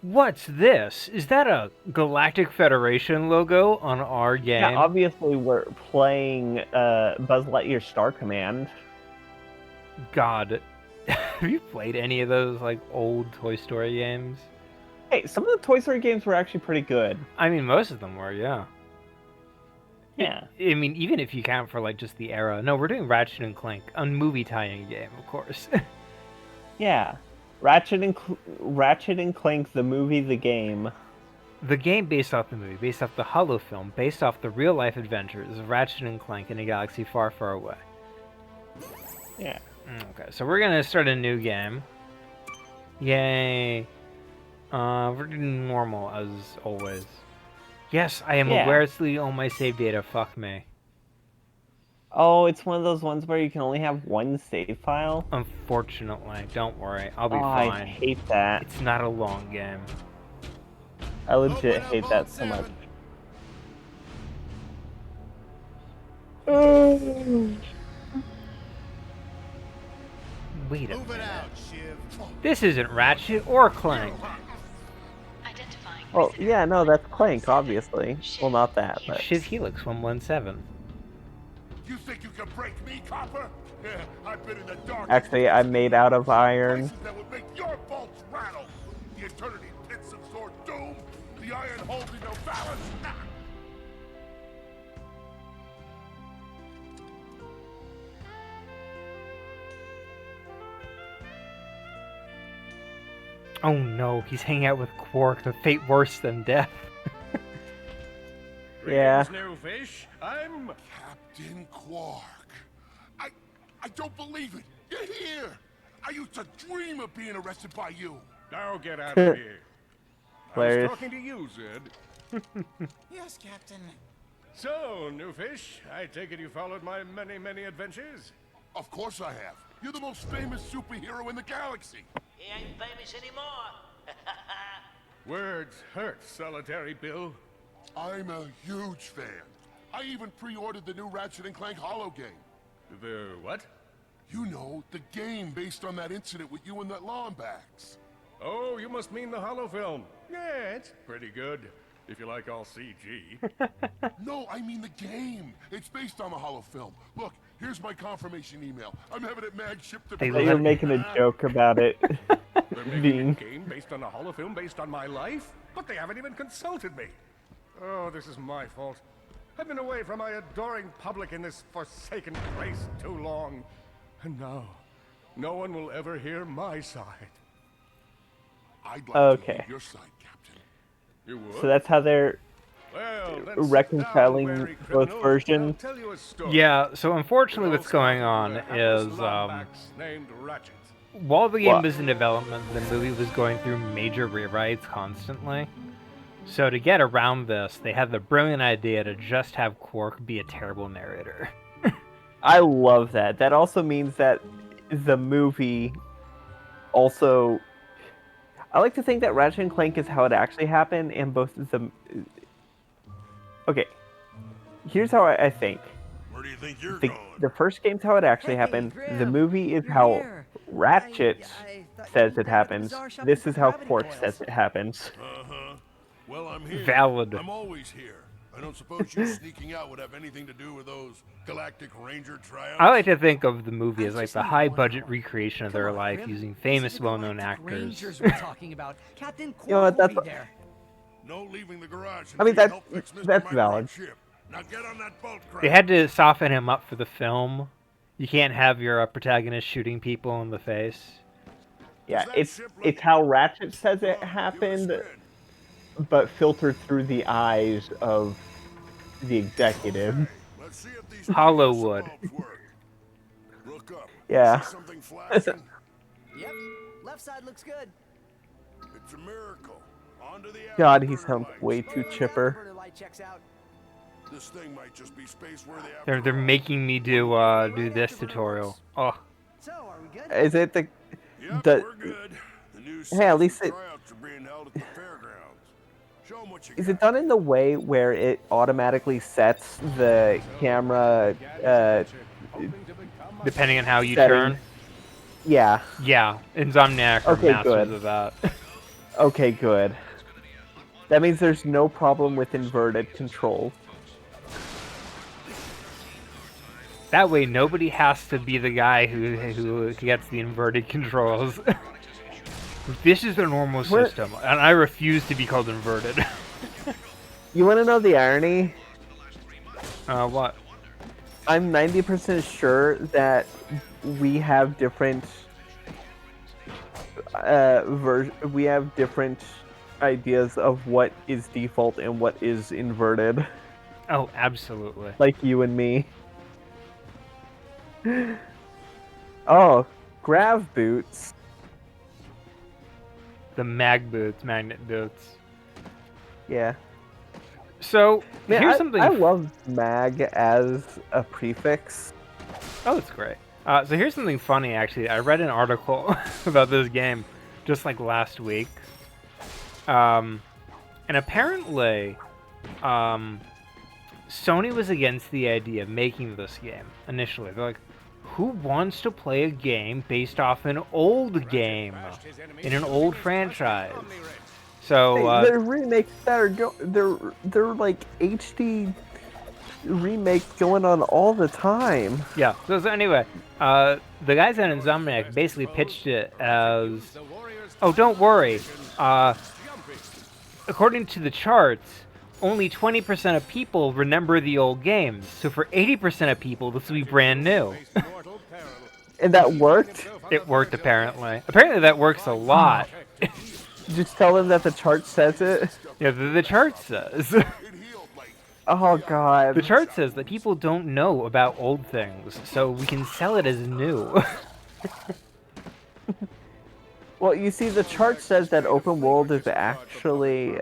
What's this? Is that a Galactic Federation logo on our Yeah, game? obviously we're playing Buzz Lightyear Star Command. God. Have you played any of those, like, old Toy Story games? Hey, some of the Toy Story games were actually pretty good. I mean, most of them were, yeah. Yeah. I mean, even if you count for, like, just the era. No, we're doing Ratchet and Clank, a movie tie-in game, of course. Yeah. Ratchet and Clank, the movie, the game. The game based off the movie, based off the Holo film, based off the real-life adventures of Ratchet and Clank in a galaxy far, far away. Yeah. Okay, so we're gonna start a new game. Yay. We're doing normal, as always. Yes, I am Yeah. aware it's deleting all my save data, fuck me. Oh, it's one of those ones where you can only have one save file? Unfortunately, don't worry, I'll be Oh, fine. I hate that. It's not a long game. I legit hate that so much. Wait a minute. This isn't Ratchet or Clank. Well, yeah, no, that's Clank, obviously. Well, not that, but... Shiv Helix 117. You think you can break me, Copper? Yeah, I've been in the dark. Actually, I'm made out of iron. That would make your bolts rattle. The eternity pits of Sword Doom. The iron holding no balance. Oh no, he's hanging out with Quark, the fate worse than death. Yeah. New fish. I'm Captain Quark. I don't believe it. You're here. I used to dream of being arrested by you. Now get out of here. I was Hilarious. talking to you, Zed. Yes, Captain. So, new fish, I take it you followed my many, many adventures? Of course I have. You're the most famous superhero in the galaxy. He ain't famous anymore. Words hurt, Solitary Bill. I'm a huge fan. I even pre-ordered the new Ratchet and Clank Holo game. The what? You know, the game based on that incident with you and that Lombax. Oh, you must mean the Holo film. Yeah, it's pretty good. If you like all CG. No, I mean the game. It's based on the Holo film. Look, here's my confirmation email. I'm having it mag shipped to... They But you're making a joke about it They're making being... a game based on a Holo film based on my life? But they haven't even consulted me. Oh, this is my fault. I've been away from my adoring public in this forsaken place too long. And now, no one will ever hear my side. I'd like Okay. to hear your side, Captain. You would? So that's how they're Well, then reconciling sit down, wary both criminal, and I'll versions. tell you a story. Yeah, so unfortunately It what's all going started on with a hapless is, Lombax named Ratchet. while the game What? was in development, the movie was going through major rewrites constantly. So to get around this, they had the brilliant idea to just have Quark be a terrible narrator. I love that. That also means that the movie also... I like to think that Ratchet and Clank is how it actually happened, and both the... Okay. Here's how I think. Where do you think you're The first game's how it actually happened. The movie is how Ratchet says it happens. This is how Quark says it happens. Uh-huh. Well, I'm here. Valid. I'm always here. I don't suppose you sneaking out would have anything to do with those Galactic Ranger tryouts? I like to think of the movie as like the high-budget recreation of their life using famous, well-known actors. Rangers we're talking about. Captain You know what, Quark will that's- be there. No leaving the garage. I mean, until you that's- help fix Mr. that's Micro's valid. ship. Now get on that boat, They Crank. had to soften him up for the film. You can't have your protagonist shooting people in the face. Yeah, Does that it's ship look- it's how Ratchet says it Give it a happened, spin. but filtered through the eyes of the executive. Hey, let's see if these Hollywood. bulbs work. Look up. Yeah. See something flashing? Yep. Left side looks good. It's a miracle. Onto the God, he afterburner sounds lights. way too chipper. Afterburner light checks out. This thing might just be space-worthy They're after all. making me do this tutorial. Oh, So, are we good? Is it the... Yep, the- we're good. The new Hey, at least it- tryouts are being held at the fairgrounds. Show 'em what you Is got. it done in the way where it automatically sets the camera, depending on how you Setting. turn. yeah. Yeah, Insomniac are Okay, masters good. of that. Okay, good. That means there's no problem with inverted controls. That way, nobody has to be the guy who gets the inverted controls. This is the normal What? system, and I refuse to be called inverted. You want to know the irony? What? I'm 90% sure that we have different we have different ideas of what is default and what is inverted, Oh, absolutely. like you and me. Oh, grav boots. The magnet boots. Yeah. So, Man, here's something... I love mag as a prefix. Oh, it's great. So here's something funny, actually. I read an article about this game just like last week. And apparently, Sony was against the idea of making this game initially. They're like, who wants to play a game based off an old game in an old franchise? So, Their remakes that are they're like HD remakes going on all the time. yeah. So anyway, the guys at Insomniac basically pitched it as, oh, don't worry. According to the charts, only 20% of people remember the old games. So for 80% of people, this will be brand new. And that worked? It worked, apparently. Apparently that works a lot. Just tell them that the chart says it. Yeah, the chart says. Oh god. The chart says that people don't know about old things, so we can sell it as new. Well, you see, the chart says that open world is actually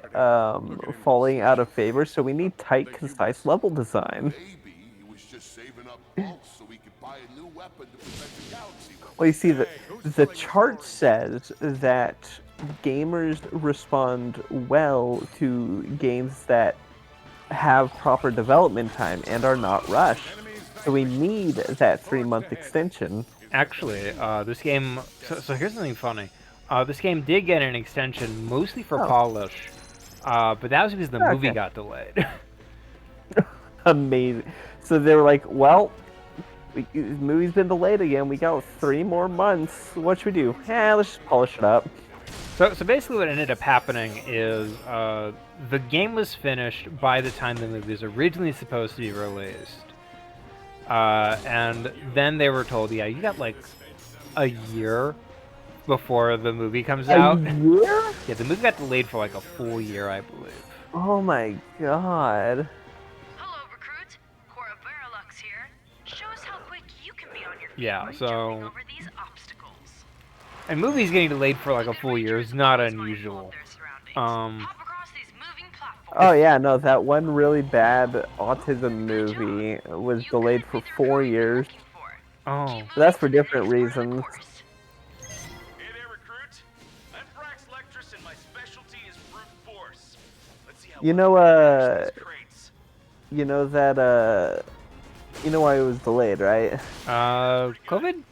falling out of favor, so we need tight, concise level design. Maybe he was just saving up bolts so he could buy a new weapon to protect the galaxy. Well, you see, the chart says that gamers respond well to games that have proper development time and are not rushed. So we need that 3-month extension. Actually, this game... So here's something funny. This game did get an extension, mostly for polish, but that was because the movie got delayed. Amazing. So they were like, well, the movie's been delayed again. We got 3 more months. What should we do? Let's just polish it up. So basically what ended up happening is the game was finished by the time the movie was originally supposed to be released. And then they were told, yeah, you got like a year before the movie comes out. A year? Yeah, the movie got delayed for like a full year, I believe. Oh my god. Hello, recruit. Cora Veralux here. Show us how quick you can be on your feet Yeah, when so... jumping over these obstacles. And movies getting delayed for like a full year is not unusual. Hop across these moving platforms. Oh yeah, no, that one really bad autism movie was delayed for 4 years. Oh. But that's for different reasons. Hey there, recruit. I'm Brax Lectress, and my specialty is brute force. Let's see how You know, crates. you know that, you know why it was delayed, right? COVID? Keep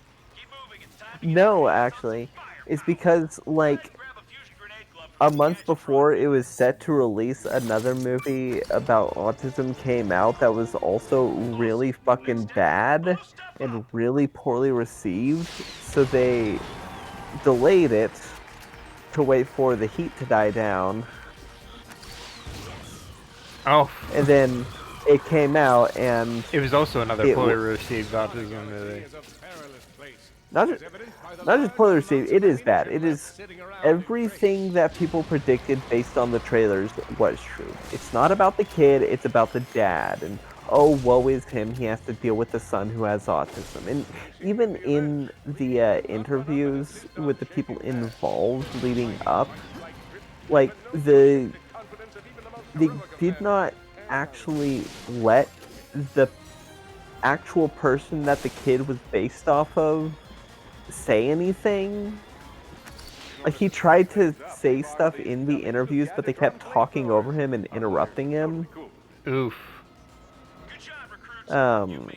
moving. It's time to No, actually. It's because, like, grab a fusion grenade glove a from month the before it was set to release, another movie about autism came out that was also really fucking bad and really poorly received, so they delayed it to wait for the heat to die down, Oh. and then it came out, and It was also another It poorly wa- received autism movie. not just poorly received, it is bad. It is everything that people predicted based on the trailers was true. It's not about the kid, it's about the dad, and oh, woe is him, he has to deal with the son who has autism. And even in the interviews with the people involved leading up, like, they did not actually let the actual person that the kid was based off of say anything. Like, he tried to say stuff in the interviews, but they kept talking over him and interrupting him. Oof. Good job, recruits. Um,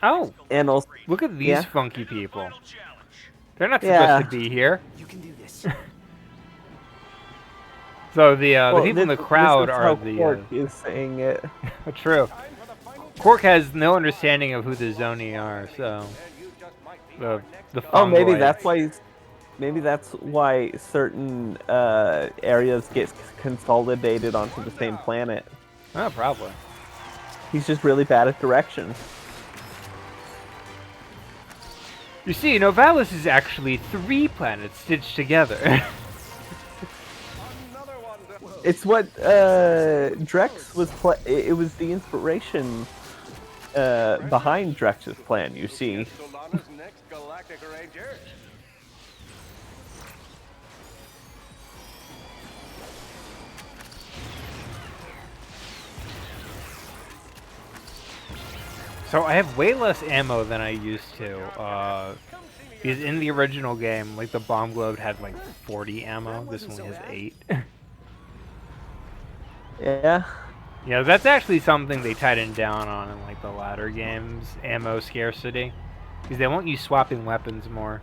Oh, and also, look at these Yeah. funky people. Final challenge. They're not Yeah. supposed to be here. You can do this. So the Well, people in the this crowd is are how the Quark is saying it. true. Quark has no understanding of who the Zoni are, so the Oh, maybe Fongoids. that's why. Maybe that's why certain areas get consolidated onto the same planet. Oh, probably. He's just really bad at directions. You see, Novalis is actually 3 planets stitched together. It's what Drex was. It was the inspiration behind Drex's plan. You see. So I have way less ammo than I used to. Because in the original game, like the bomb globe had like 40 ammo. This one has 8. Yeah. Yeah, that's actually something they tightened down on in like the latter games, ammo scarcity, because they want you swapping weapons more.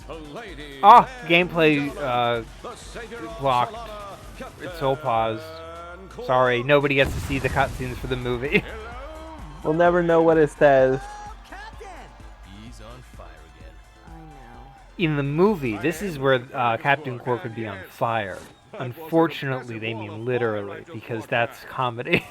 Oh, gameplay blocked. It's so paused. Sorry, nobody gets to see the cutscenes for the movie. We'll never know what it says. Captain! He's on fire again. I know. In the movie, this is where Captain Quark would be on fire. Unfortunately, they mean literally, because that's comedy.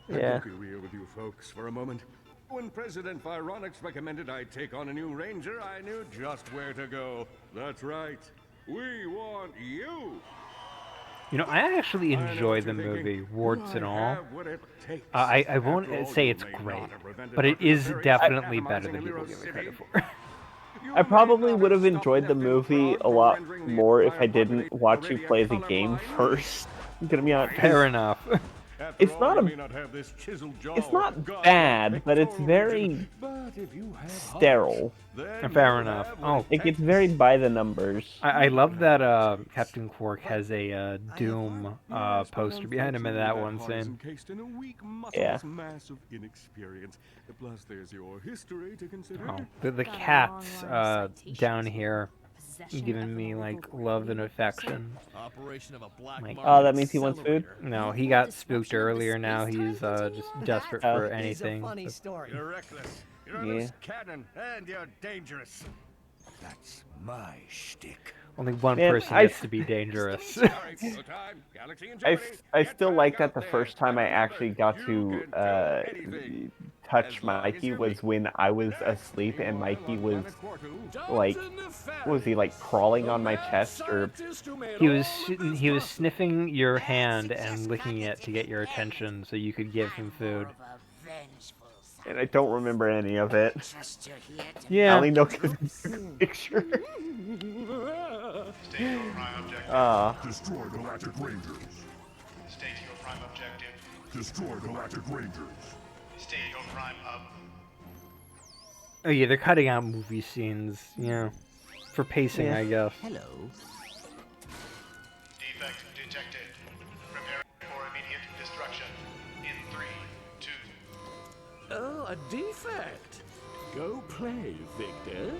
Yeah. I'll be real with you folks for a moment. When President Vironix recommended I take on a new ranger, I knew just where to go. That's right. We want you. You know, I actually enjoy the movie, warts and all. I won't say it's great, but it is definitely better than people give it credit for. I probably would have enjoyed the movie a lot more if I didn't watch you play the game first. I'm gonna be honest. Fair enough. It's not bad, but it's very sterile. Fair enough. Oh, It gets very by the numbers. I love that Captain Quark has a Doom poster behind him in that one scene. Yeah. Oh, the cats down here giving me like love and affection. Operation of a black Like, Oh, that means he wants food? No, he got spooked earlier. Now he's just desperate for anything. It's a funny story. You're reckless. You're a loose cannon, and you're dangerous. That's my shtick. Only one Man, person I- gets to be dangerous. I still like that the first time I actually got to touch Mikey was when I was asleep and Mikey was like, what was he, like crawling on my chest or? He was sniffing your hand and licking it to get your attention so you could give him food. And I don't remember any of it. I Yeah. only know because it's a picture. State your prime objective. Destroy Galactic Rangers. State your prime objective. Destroy Galactic Rangers. State your prime hub. Oh yeah, they're cutting out movie scenes, for pacing, Yeah. I guess. Hello. Defect detected. Preparing for immediate destruction. In 3, 2. Oh, a defect. Go play, Victor.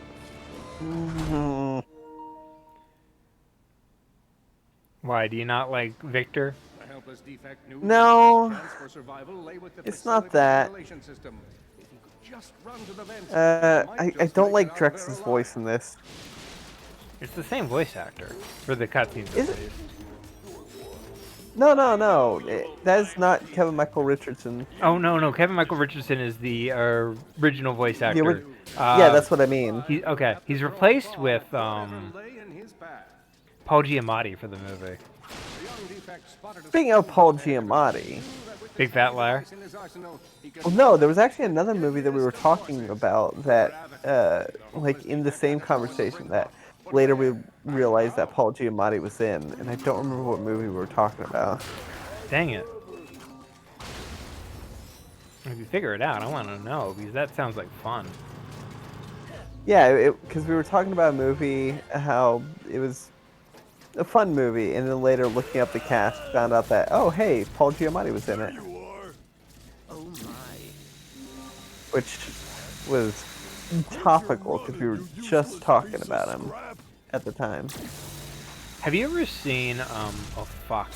Why do you not like Victor? No, it's not that. I don't like Drex's voice in this. It's the same voice actor for the cutscenes. Is it? No. That is not Kevin Michael Richardson. Oh no, Kevin Michael Richardson is the original voice actor. Yeah, that's what I mean. He's replaced with Paul Giamatti for the movie. Speaking of Paul Giamatti, Big Fat Liar. well, no, there was actually another movie that we were talking about that, like in the same conversation that later we realized that Paul Giamatti was in, and I don't remember what movie we were talking about. Dang it. If you figure it out, I want to know, because that sounds like fun. Yeah, because we were talking about a movie, how it was a fun movie, and then later looking up the cast, found out that, oh hey, Paul Giamatti was in it. Oh my. Which was topical, because we were just talking about him. at the time. Have you ever seen, oh fuck.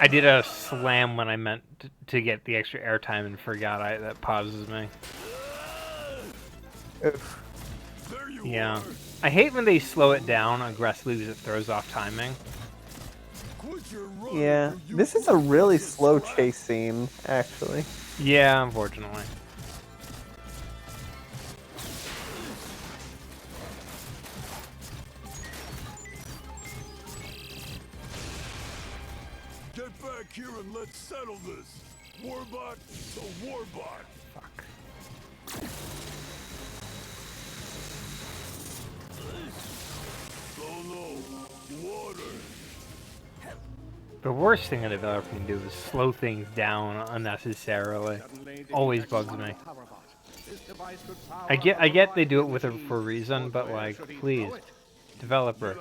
I did a slam when I meant to get the extra airtime and forgot that pauses me. Oof. Yeah. I hate when they slow it down aggressively because it throws off timing. Yeah, this is a really slow chase scene, actually. Yeah, unfortunately. Get back here and let's settle this. Warbot to Warbot. Fuck. Oh no, water. The worst thing a developer can do is slow things down unnecessarily. Always bugs me. I get they do it for a reason, but like, please, developer,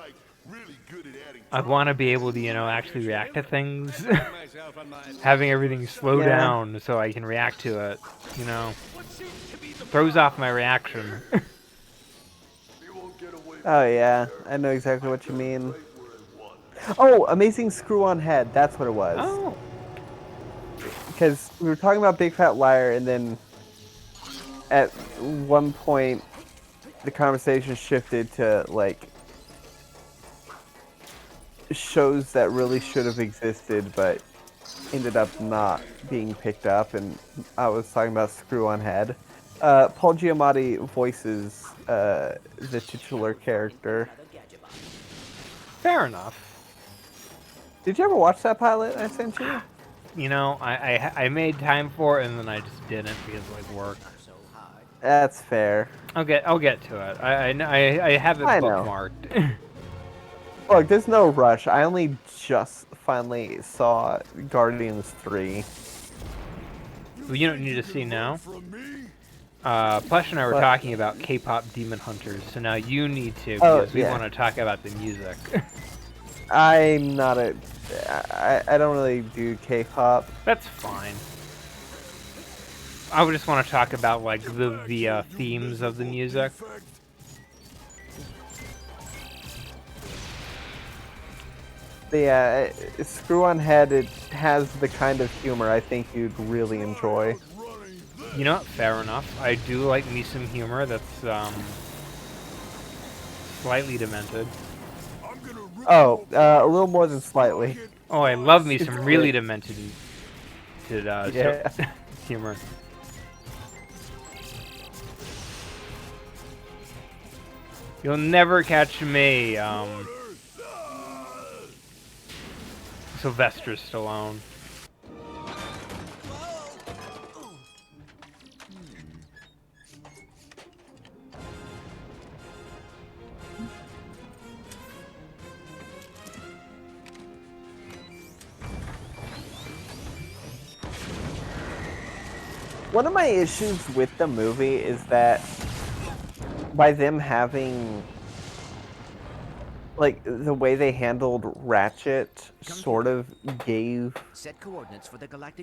I want to be able to, actually react to things. Having everything slow down so I can react to it, throws off my reaction. Oh yeah, I know exactly what you mean. Oh, amazing screw-on head. That's what it was. Oh. Because we were talking about Big Fat Liar, and then at one point the conversation shifted to like shows that really should have existed but ended up not being picked up, and I was talking about Screw-on Head. Paul Giamatti voices the titular character. Fair enough. Did you ever watch that pilot I sent you? I made time for it and then I just didn't because like work. That's fair. I'll get to it. I have it bookmarked. Look, there's no rush. I only just finally saw Guardians 3. Well, you don't need to see now. Plush and I were talking about K-pop Demon Hunters, so now you need to because we want to talk about the music. I'm not a... I don't really do K-pop. That's fine. I would just want to talk about like the themes of the music. But yeah, Screw-on Head, it has the kind of humor I think you'd really enjoy. You know what? Fair enough. I do like me some humor that's slightly demented. Oh, a little more than slightly. Oh, I love me some really demented humor. You'll never catch me, Sylvester Stallone. One of my issues with the movie is that by them having, like, the way they handled Ratchet sort of gave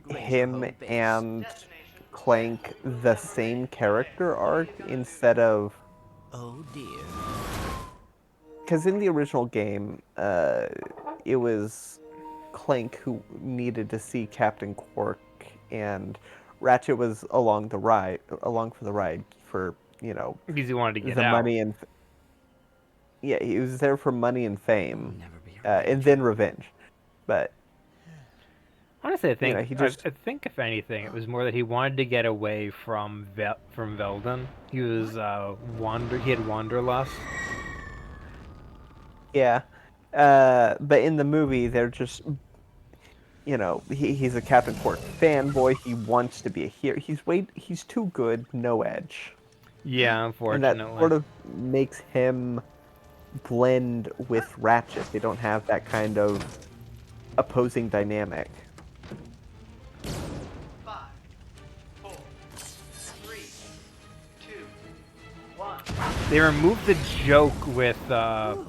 him and Clank the same character arc instead of... Oh dear. Because in the original game, it was Clank who needed to see Captain Quark, and Ratchet was along for the ride for, because he wanted to get the out. money and he was there for money and fame, and then revenge. But honestly, I think I think if anything, it was more that he wanted to get away from Veldon. He was He had wanderlust. Yeah, but in the movie, they're just, he's a Captain Quark fanboy. He wants to be a hero. He's too good, no edge. Yeah, unfortunately. And that sort of makes him blend with Ratchet. They don't have that kind of opposing dynamic. 5, 4, 3, 2, 1. They removed the joke with the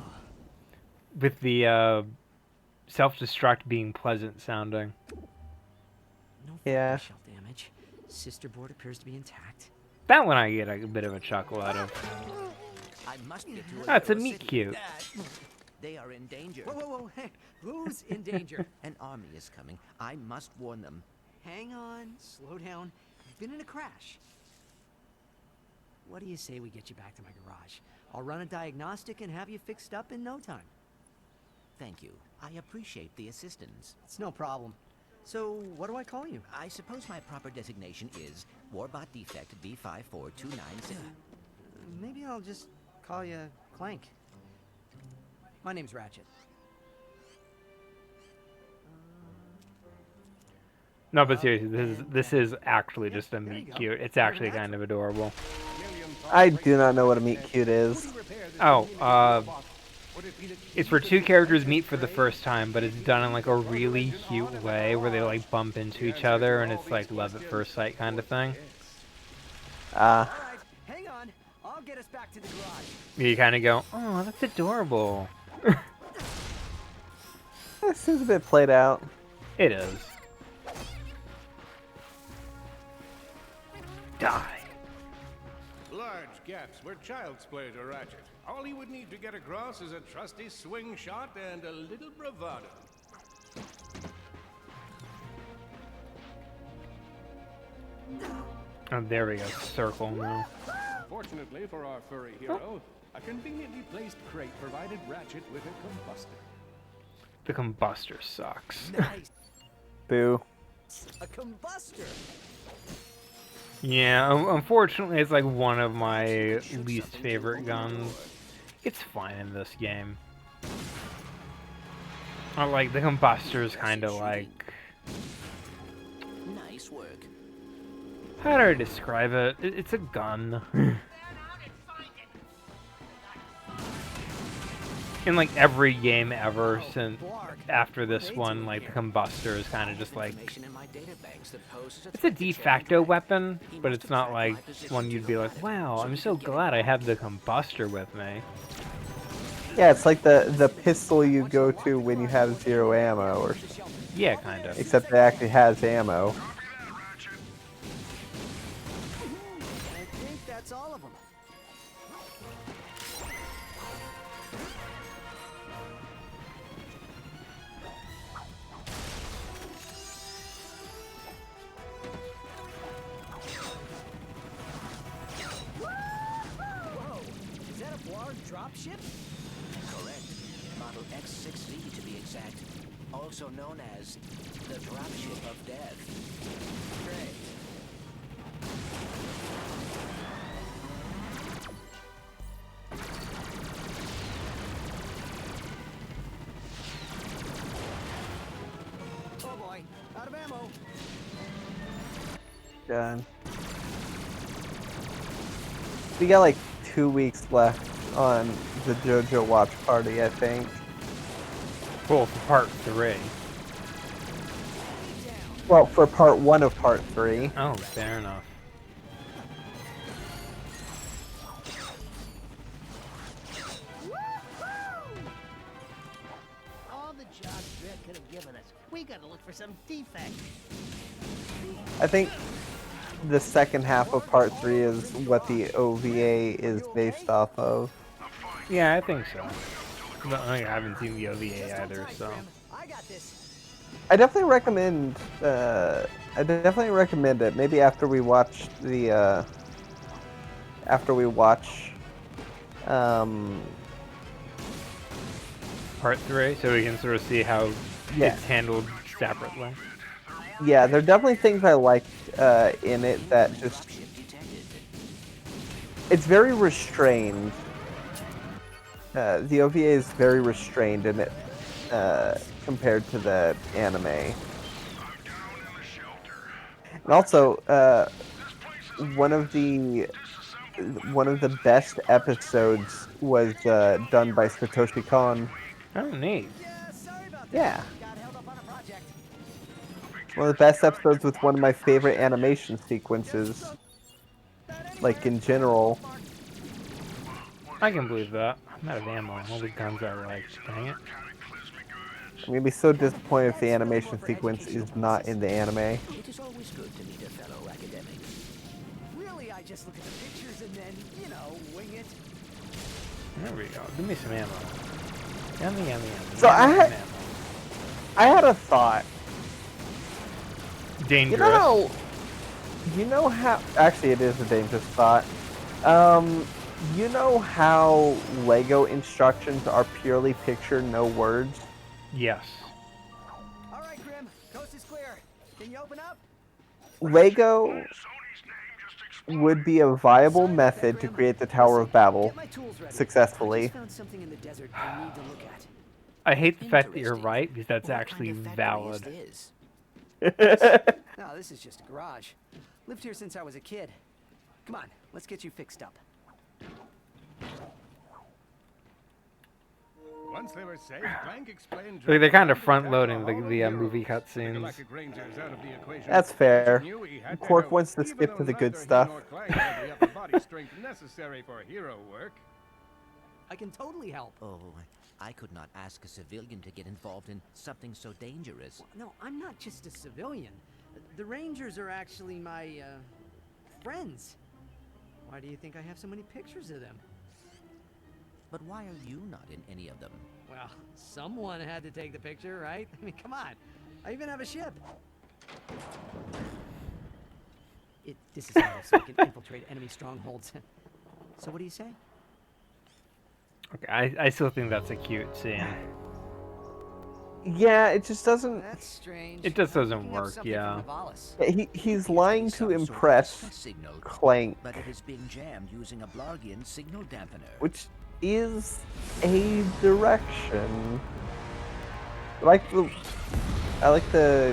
self-destruct being pleasant sounding. No yeah. shell damage. Sister board appears to be intact. That one I get a bit of a chuckle out of. I must get to Oh, it's a little meat city. cute. They are in danger. Whoa, whoa, whoa! Hey, who's in danger? An army is coming. I must warn them. Hang on, slow down. I've been in a crash. What do you say we get you back to my garage? I'll run a diagnostic and have you fixed up in no time. Thank you. I appreciate the assistance. It's no problem. So, what do I call you? I suppose my proper designation is Warbot Defect B54297. Maybe I'll just call you Clank. My name's Ratchet. No, but seriously, this is actually just a meat cute. It's actually kind of adorable. I do not know what a meet cute is. Oh, it's where two characters meet for the first time, but it's done in like a really cute way where they like bump into each other and it's like love at first sight kind of thing. Hang on. I'll get us back to the garage. You kind of go, oh, that's adorable. This seems a bit played out. It is. Die. Large gaps where child's play to Ratchet. All he would need to get across is a trusty swing shot and a little bravado. Oh, there we go. Circle now. Fortunately for our furry hero, a conveniently placed crate provided Ratchet with a combustor. The combustor sucks. Nice. Boo. A combustor. Yeah, unfortunately, it's like one of my least favorite guns. It's fine in this game. I like the combustor's kind of like. Nice work. How do I describe it? It's a gun. In like every game ever since after this one, like the combustor is kind of just like it's a de facto weapon, but it's not like one you'd be like, wow, I'm so glad I have the combustor with me. Yeah, it's like the pistol you go to when you have zero ammo, or yeah, kind of. Except it actually has ammo. I think that's all of them. Dropship? Correct. Model X6Z to be exact. Also known as the Dropship of Death. Great. Oh boy, out of ammo. Done. We got like 2 weeks left on the JoJo watch party, I think. Cool, for part 3. Well, for part 1 of part 3. Oh, fair enough. All the jobs Dredd could have given us. We gotta look for some defect. I think the second half of part 3 is what the OVA is based off of. Yeah, I think so. But I haven't seen the OVA either, so. I definitely recommend. It. Maybe after we watch the. Part 3, so we can sort of see how it's handled separately. Yeah, there are definitely things I liked in it that just. It's very restrained. The OVA is very restrained in it compared to the anime. And also, one of the best episodes was done by Satoshi Kon. Oh, neat. Yeah. One of the best episodes with one of my favorite animation sequences. Like, in general. I can believe that. I'm out of ammo. All the guns I like. Dang it. I'm gonna be so disappointed if the animation sequence is not in the anime. It is always good to meet a fellow academic. Really, I just look at the pictures and then, you know, wing it. There we go. Give me some ammo. Yummy, yummy, yummy. So yummy, yummy, I had a thought. Dangerous. You know how... Actually, it is a dangerous thought. You know how Lego instructions are purely picture, no words? Yes. All right, Grim. Coast is clear. Can you open up? Lego would be a viable method to create the Tower of Babel successfully. I just found something in the desert I need to look at. I hate the fact that you're right, because that's actually valid. No, this is just a garage. Lived here since I was a kid. Come on, let's get you fixed up. Once they were safe, Clank explained They're kind of front-loading the movie cutscenes. That's fair. Cork wants to skip to the good stuff. Necessary for hero work. I can totally help. Oh, I could not ask a civilian to get involved in something so dangerous. No, I'm not just a civilian. The Rangers are actually my, friends. Why do you think I have so many pictures of them? But why are you not in any of them? Well, someone had to take the picture, right? I mean, come on. I even have a ship. This is how so I can infiltrate enemy strongholds. So what do you say? Okay, I still think that's a cute scene. Yeah, it just doesn't... That's strange. It just doesn't work, yeah. He's lying to impress Clank, but it is being jammed using a Blargian signal dampener. which is a direction. I like the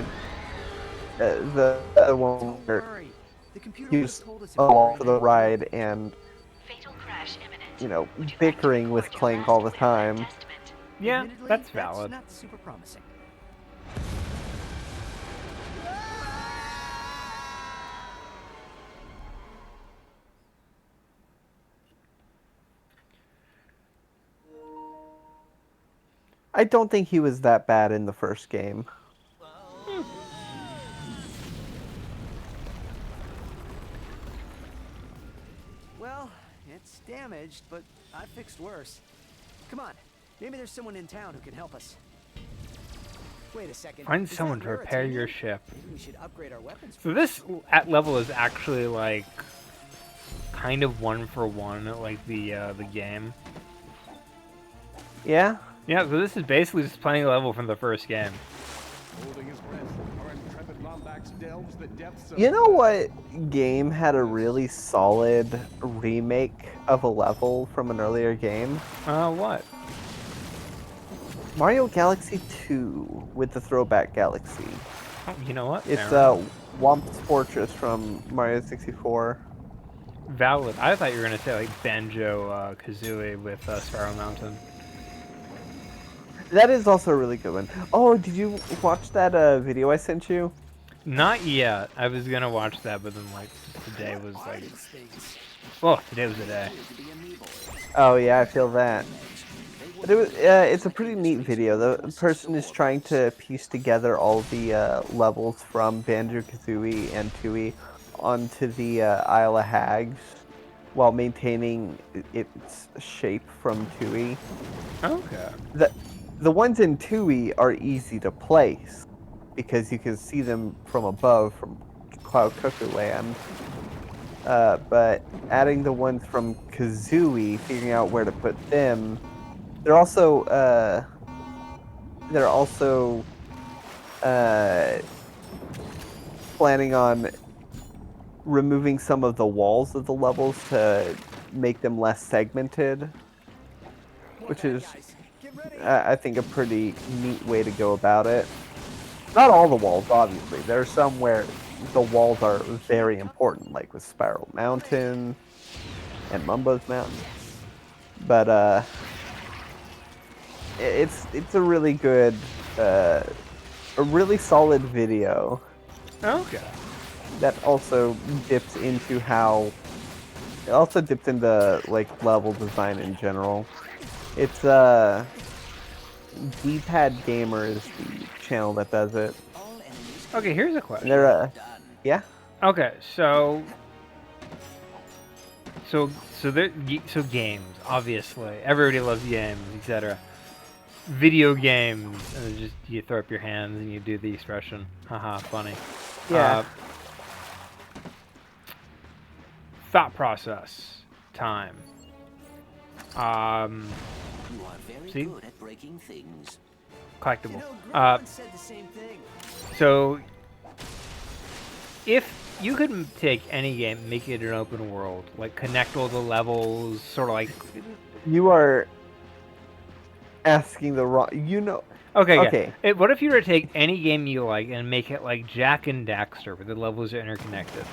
one where he's along for the ride and, you know, bickering with Clank all the time. Yeah, that's valid. Not super promising. I don't think he was that bad in the first game. Well, it's damaged, but I fixed worse. Come on, maybe there's someone in town who can help us. Wait a second. Find is someone that to repair your Laratanian? ship. Maybe we should upgrade our weapons. So this level is actually like kind of one for one, like the game. Yeah? Yeah, so this is basically just playing a level from the first game. You know what game had a really solid remake of a level from an earlier game? What? Mario Galaxy 2 with the Throwback Galaxy. Oh, you know what? It's Womp's Fortress from Mario 64. Valid. I thought you were gonna say like Banjo Kazooie with Sparrow Mountain. That is also a really good one. Oh, did you watch that video I sent you? Not yet. I was gonna watch that, but then like today was like, well, today was the day. Oh yeah, I feel that. But it's a pretty neat video. The person is trying to piece together all the levels from Banjo-Kazooie and Tooie onto the Isle of Hags while maintaining its shape from Tooie. Okay. The ones in Tooie are easy to place because you can see them from above from Cloud Cuckoo Land. But adding the ones from Kazooie, figuring out where to put them, they're also planning on removing some of the walls of the levels to make them less segmented, which is, I think, a pretty neat way to go about it. Not all the walls, obviously. There are some where the walls are very important, like with Spiral Mountain and Mumbo's Mountain. But it's a really good, a really solid video. Okay. That also dips into how, it also dips into like level design in general. It's D-Pad Gamer is the channel that does it. Okay, here's a question. They're yeah. Okay, so so games, obviously. Everybody loves games, etc. Video games, and then just you throw up your hands and you do the expression. Haha, funny. Yeah. Thought process time. You are very See? good at breaking things. Collectible. You know, Grandma once said the same thing. So, if you could take any game, make it an open world, like connect all the levels, sort of like. You are asking the wrong. You know. Okay. What if you were to take any game you like and make it like Jack and Daxter, where the levels are interconnected?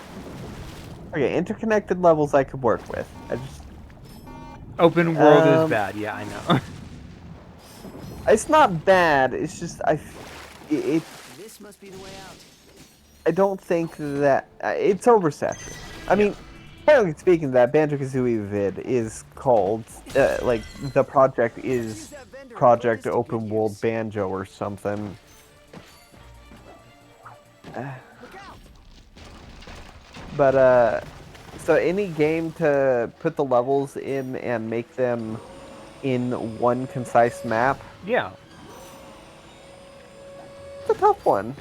Okay, interconnected levels I could work with. I just. Open world is bad. Yeah, I know. It's not bad. It's just This must be the way out. I don't think that it's oversaturated. I mean, technically speaking, that Banjo-Kazooie vid is called like the project is Project Open World Banjo or something. But so any game to put the levels in and make them in one concise map. Yeah. It's a tough one.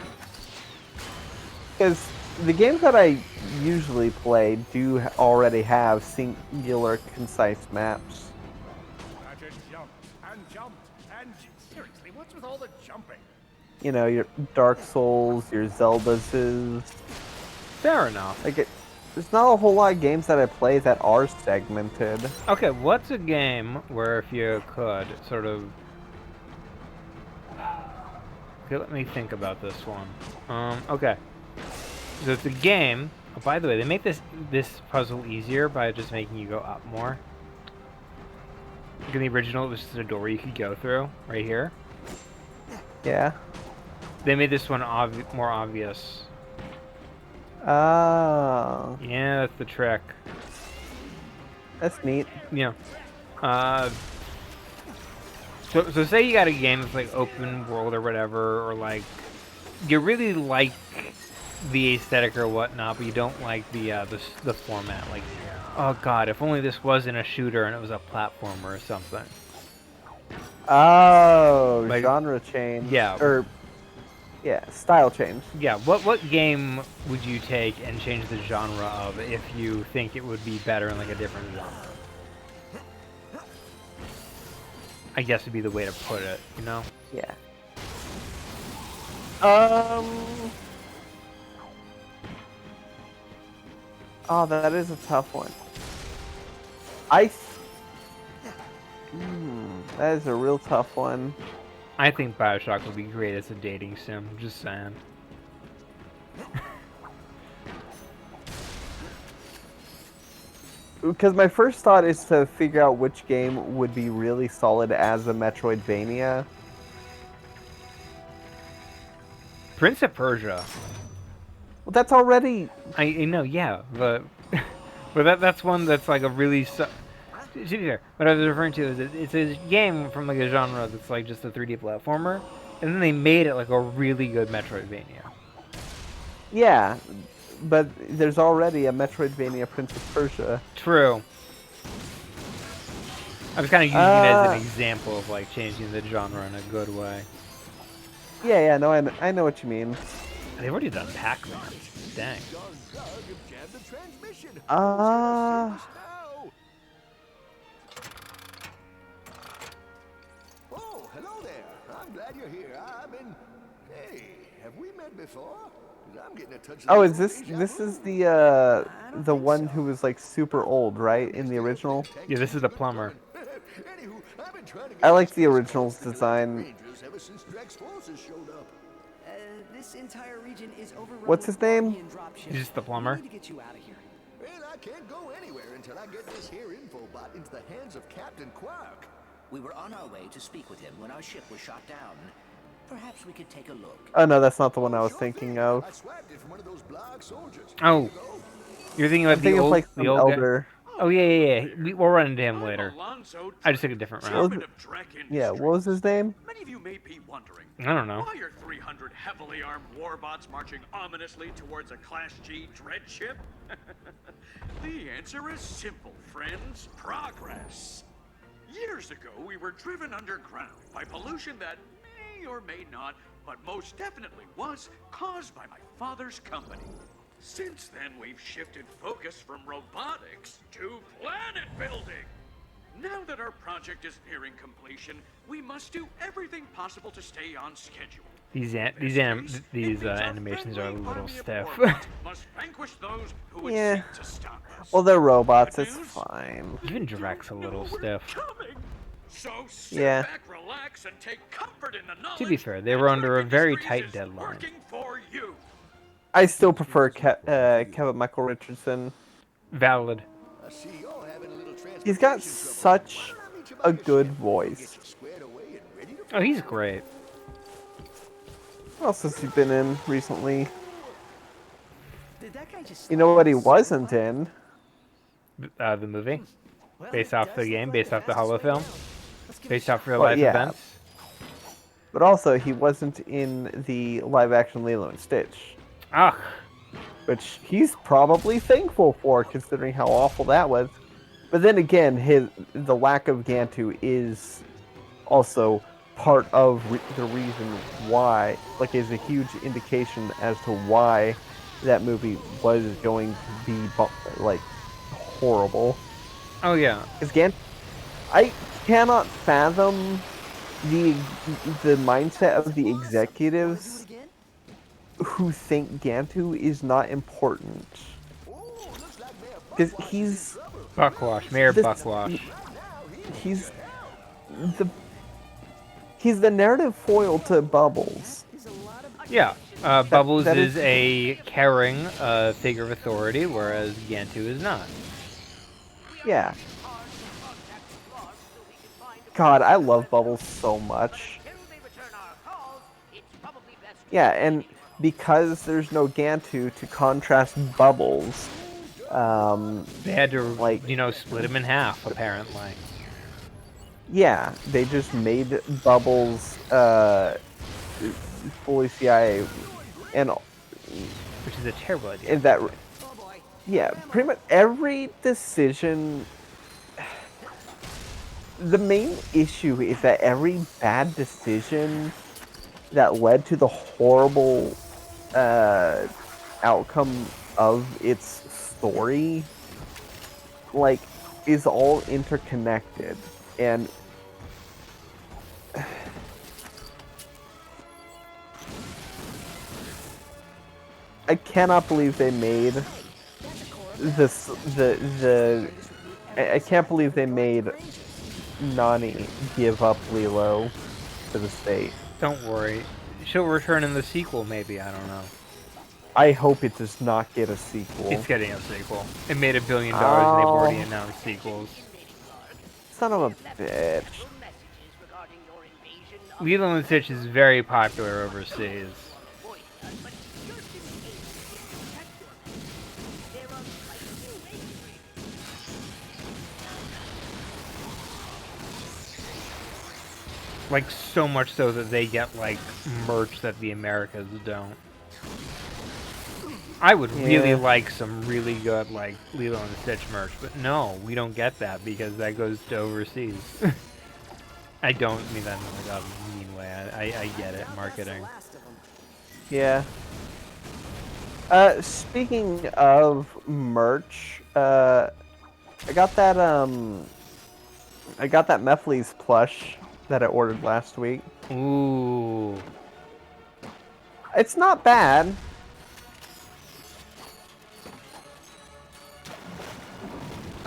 Because the games that I usually play do already have singular, concise maps. Ratchet jumped and jumped and seriously, what's with all the jumping? You know, your Dark Souls, your Zeldas. Fair enough. Like there's not a whole lot of games that I play that are segmented. Okay, what's a game where if you could sort of... Okay, let me think about this one. Okay. So it's a game... Oh, by the way, they make this puzzle easier by just making you go up more. Like in the original, it was just a door you could go through, right here. Yeah. They made this one more obvious. Oh. Yeah, that's the trick. That's neat. Yeah. So say you got a game that's like open world or whatever, or like you really like the aesthetic or whatnot, but you don't like the format. Like, oh god, if only this wasn't a shooter and it was a platformer or something. Oh, Like, genre change. Yeah. Or yeah, style change. Yeah. What game would you take and change the genre of if you think it would be better in like a different genre? I guess would be the way to put it, you know? Yeah. Oh, that is a tough one. That is a real tough one. I think BioShock would be great as a dating sim, just saying. Because my first thought is to figure out which game would be really solid as a Metroidvania. Prince of Persia. Well, that's already... I know, yeah, but that's one that's like a really... To be fair, what I was referring to is it's a game from like a genre that's like just a 3D platformer, and then they made it like a really good Metroidvania. Yeah, but there's already a Metroidvania Prince of Persia. True. I was kind of using it as an example of like changing the genre in a good way. Yeah, no, I know what you mean. They've already done Pac-Man. Dang. Oh, hello there. I'm glad you're here. Hey, have we met before? I'm getting a touch. Oh, is this is the one who was like super old, right? In the original? Yeah, this is the plumber. I like the original's design. This entire region is overrun. What's his name? He's just the plumber. We need to get you out of here. Well, I can't go anywhere until I get this here infobot into the hands of Captain Quark. We were on our way to speak with him when our ship was shot down. Perhaps we could take a look. Oh no, that's not the one I was thinking of. I swapped it from one of those blog soldiers. Oh, you're thinking about the old, like the old elder. guy? Oh yeah. We'll run into him later. I just took a different route. Yeah, what was his name? Many of you may be wondering, I don't know. why are 300 heavily armed warbots marching ominously towards a Class G dread ship? The answer is simple, friends. Progress. Years ago, we were driven underground by pollution that may or may not, but most definitely was, caused by my father's company. Since then, we've shifted focus from robotics to planet building. Now that our project is nearing completion, we must do everything possible to stay on schedule. These animations are a little stiff. Must vanquish those who would Yeah. seek to stop us. Well, they're robots. It's fine. Even Drek's a little stiff. So sit Yeah. back, relax, and take comfort in the knowledge To be fair, they were under a very tight deadline. working for you. I still prefer Kevin Michael Richardson. Valid. He's got such a good voice. Oh, he's great. What else has he been in recently? Did that guy just You know what he wasn't in? The movie? Based off the game, based off the holofilm? Based off real Well, life yeah. events? But also, he wasn't in the live-action Lilo and Stitch. Ugh. Which he's probably thankful for, considering how awful that was. But then again, the lack of Gantu is also part of the reason why, like, is a huge indication as to why that movie was going to be, like, horrible. Oh, yeah. Because I cannot fathom the mindset of the executives who think Gantu is not important. Because he's... Buckwash, Mayor Buckwash. He's the narrative foil to Bubbles. Yeah, Bubbles that is a caring figure of authority, whereas Gantu is not. Yeah. God, I love Bubbles so much. Yeah, and because there's no Gantu to contrast Bubbles, they had to, like, you know, split him in half, apparently. Yeah, they just made Bubbles fully CIA, and which is a terrible idea. And that, yeah, pretty much every decision. The main issue is that every bad decision that led to the horrible outcome of its story, like, is all interconnected. And I cannot believe they made this. I can't believe they made Nani give up Lilo to the state. Don't worry, she'll return in the sequel. Maybe, I don't know. I hope it does not get a sequel. It's getting a sequel. It made $1 billion, and they've already announced sequels. Son of a bitch. Lilo and Stitch is very popular overseas. Like, so much so that they get, like, merch that the Americas don't. I would really like some really good, like, Lilo and Stitch merch, but no, we don't get that because that goes to overseas. I don't mean that in like a mean way. I get it, marketing. Yeah. Speaking of merch, I got that Mephley's plush that I ordered last week. Ooh. It's not bad.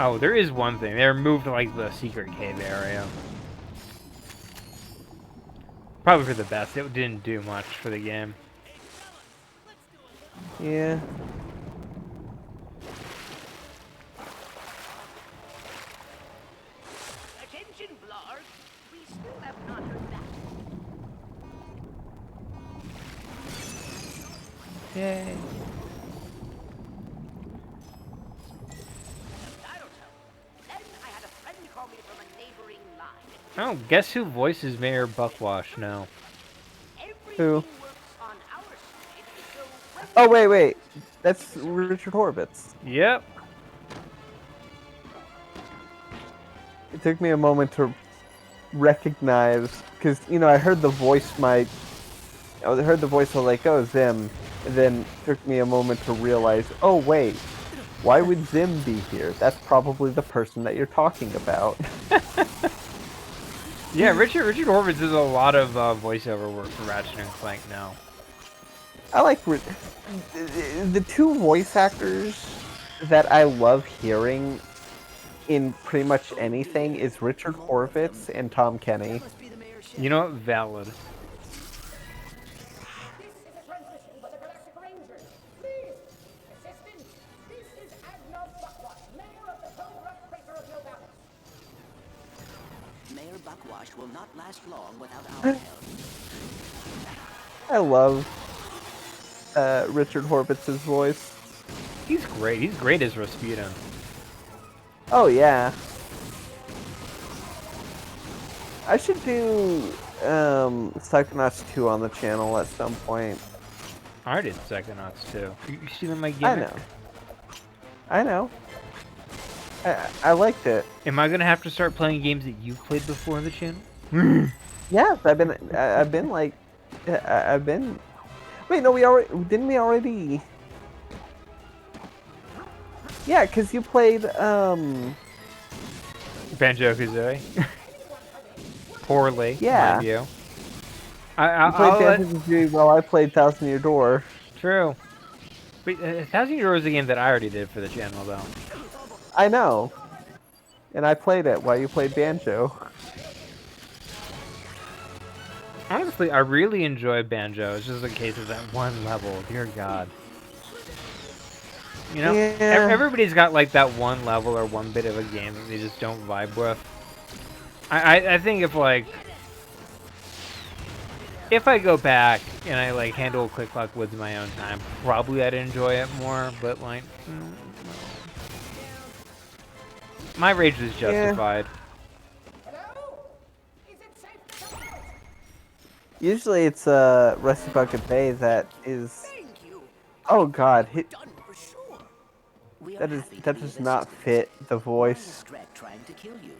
Oh, there is one thing. They removed, like, the secret cave area. Probably for the best. It didn't do much for the game. Yeah. Attention, Blarg. We still have not heard back. Yay. Oh, guess who voices Mayor Buckwash now? Who? Oh, wait. That's Richard Horvitz. Yep. It took me a moment to recognize, because I heard the voice. I heard the voice of like, oh, Zim, and then it took me a moment to realize, oh wait, why would Zim be here? That's probably the person that you're talking about. Yeah, Richard Horvitz does a lot of voiceover work for Ratchet and Clank now. I like the two voice actors that I love hearing in pretty much anything is Richard Horvitz and Tom Kenny. You know what? Valid. Mayor Buckwash will not last long without our help. I love Richard Horvitz's voice. He's great. He's great as Rasputin. Oh yeah. I should do Psychonauts 2 on the channel at some point. I did Psychonauts too. You stealing my gimmick? I know. I know. I liked it. Am I gonna have to start playing games that you've played before on the channel? Yes, I've been like, I've been. Wait, no, we already? Yeah, because you played Banjo-Kazooie. Poorly, yeah. mind you. You played Banjo-Kazooie while I played Thousand Year Door. True. But Thousand Year Door is a game that I already did for the channel, though. I know. And I played it while you played Banjo. Honestly, I really enjoy Banjo. It's just a case of that one level. Dear God. You know, yeah. Everybody's got like that one level or one bit of a game that they just don't vibe with. I think if I go back and I like handle Click Clock Woods in my own time, probably I'd enjoy it more. But like, my rage was justified. Usually it's Rusty Bucket Bay that is. Oh God, that does not fit the voice. Trying to kill you.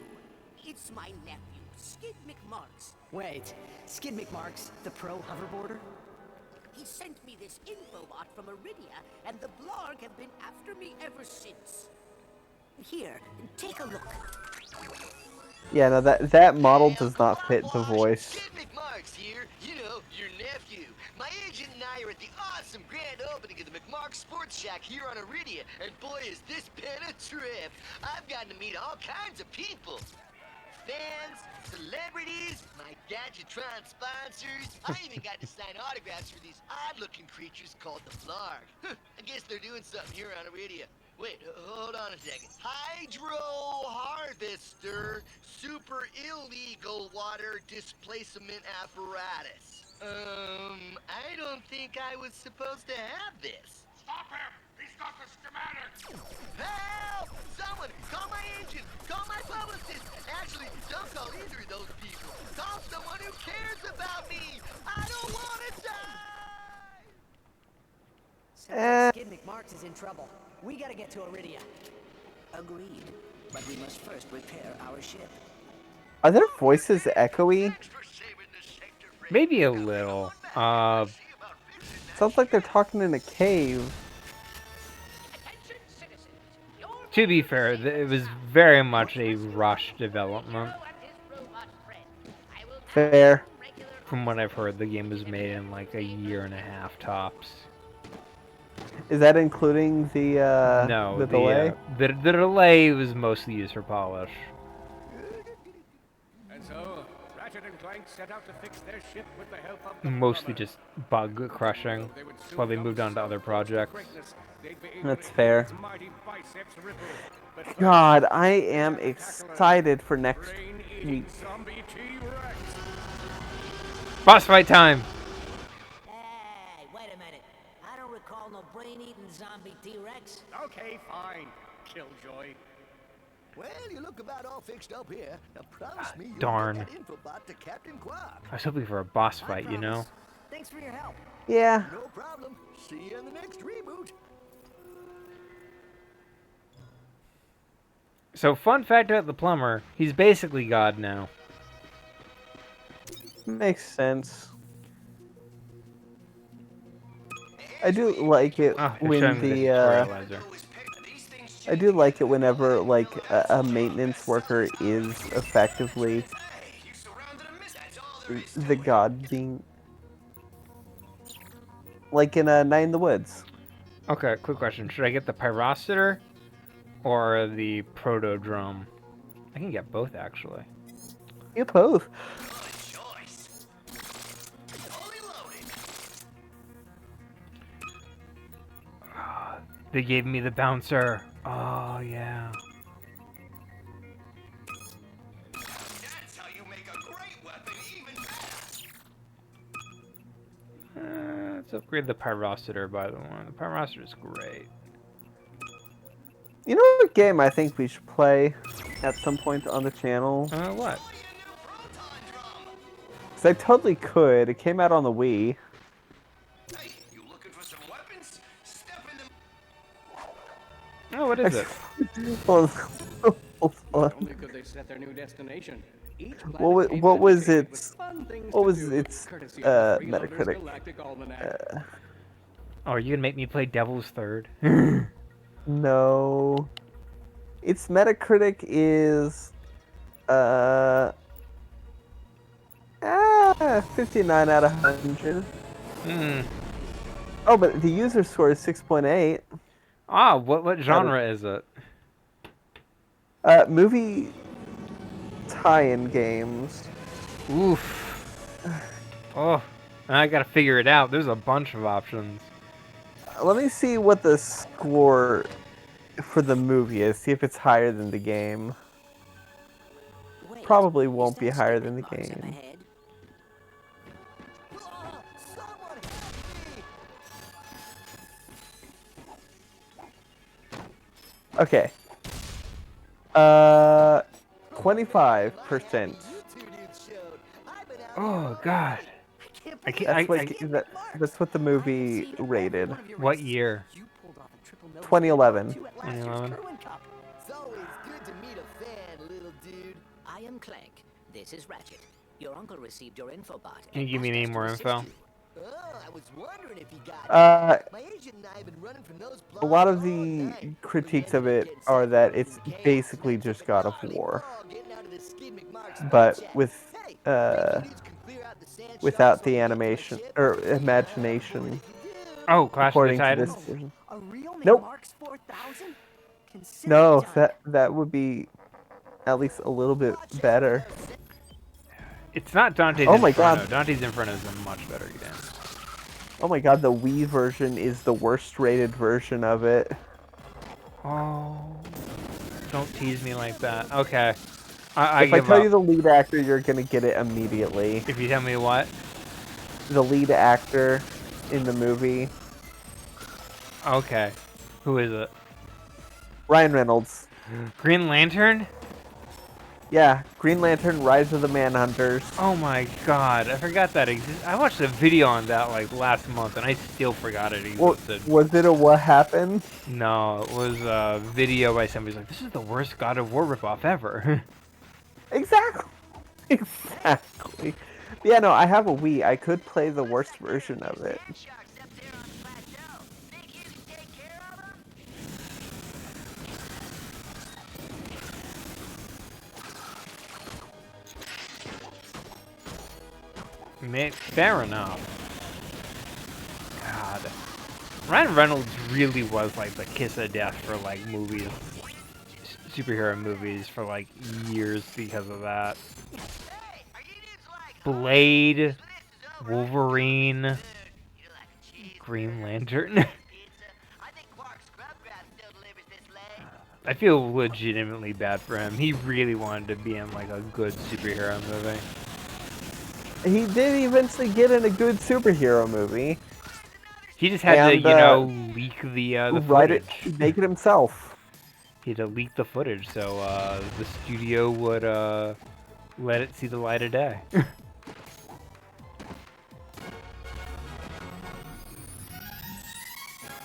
It's my nephew, Skid McMarks. Wait, Skid McMarks, the pro hoverboarder? He sent me this infobot from Iridia, and the Blarg have been after me ever since. Here, take a look. Yeah, no, that model does not fit the voice. Skid McMarks here, you know, your nephew. My agent and I are at the awesome grand opening of the McMark Sports Shack here on Iridia, and boy is this been a trip. I've gotten to meet all kinds of people. Fans, celebrities, my Gadgetron sponsors. I even got to sign autographs for these odd-looking creatures called the Blarg. I guess they're doing something here on Iridia. Wait, hold on a second. Hydro Harvester Super Illegal Water Displacement Apparatus. I don't think I was supposed to have this. Stop him! He's got the schematic! Help! Someone! Call my agent! Call my publicist! Actually, don't call either of those people. Call someone who cares about me! I don't want to die! Skid McMarks is in trouble. We gotta get to Iridia. Agreed. But we must first repair our ship. Are their voices echoey? Maybe a little. Sounds like they're talking in a cave. To be fair, it was very much a rush development. Fair. From what I've heard, the game was made in like a year and a half tops. Is that including the no, the delay? The delay was mostly used for polish. And so, Ratchet and Clank set out to fix their ship with the help of the Mostly just bug crushing while they moved on to other projects. That's fair. God, I am excited for next week. Boss fight time! Hey, wait a minute. I don't recall no brain-eating zombie T-Rex. Okay, fine, Killjoy. Well, you look about all fixed up here. Now promise me you'll darn. get that infobot to Captain Quark. I was hoping for a boss fight, you know? Thanks for your help. Yeah. No problem. See you in the next reboot. So, fun fact about the plumber, he's basically God now. Makes sense. I do like it Oh, they're when showing me the tutorializer. I do like it whenever like a maintenance worker is effectively the god being like in a Night in the Woods. Okay, quick question. Should I get the pyrometer or the proto-drum? I can get both, actually. Get both. They gave me the bouncer. Oh, yeah. That's how you make a great weapon even better. Let's upgrade the pyrometer, by the way. The pyrometer is great. You know what game I think we should play at some point on the channel? What? Because I totally could. It came out on the Wii. Hey, you looking for some weapons? Step in the... Oh, what is it? Only could they set their new destination. What was its Metacritic? Oh, are you gonna make me play Devil's Third? No. Its Metacritic is 59 out of 100. Oh, but the user score is 6.8. Ah, what genre is it? Movie tie-in games. Oof. Oh, I gotta figure it out. There's a bunch of options. Let me see what the score for the movie is. See if it's higher than the game. Probably won't be higher than the game. Okay. 25%. Oh God. That's what the movie rated. What year? 2011. 2011. It's always good to meet a fan, little dude. I am Clank. This is Ratchet. Your uncle received your infobot. Can you give me any more info? I was wondering if he got My agent and I have been running from those a lot of the critiques of it are that it's basically just God of War, but without the animation or imagination. Oh, Clash of the Titans. Nope. No, that would be at least a little bit better. It's not Dante's Oh my Inferno. God. Dante's Inferno is a much better game. Oh my God, the Wii version is the worst rated version of it. Oh, don't tease me like that. Okay, If I give tell up. you the lead actor, you're gonna get it immediately. If you tell me what? The lead actor in the movie. Okay, who is it? Ryan Reynolds. Green Lantern? Yeah, Green Lantern, Rise of the Manhunters. Oh my God, I forgot that exists. I watched a video on that like last month, and I still forgot it existed. Was it a What Happened? No, it was a video by somebody who's like, "This is the worst God of War ripoff ever." Exactly. Exactly. Yeah, no, I have a Wii. I could play the worst version of it. Fair enough. God, Ryan Reynolds really was like the kiss of death for like movies, superhero movies for like years because of that. Blade, Wolverine, Green Lantern. I feel legitimately bad for him. He really wanted to be in like a good superhero movie. He did eventually get in a good superhero movie. He just had to, you know, leak the footage. Make it himself. He had to leak the footage so the studio would let it see the light of day.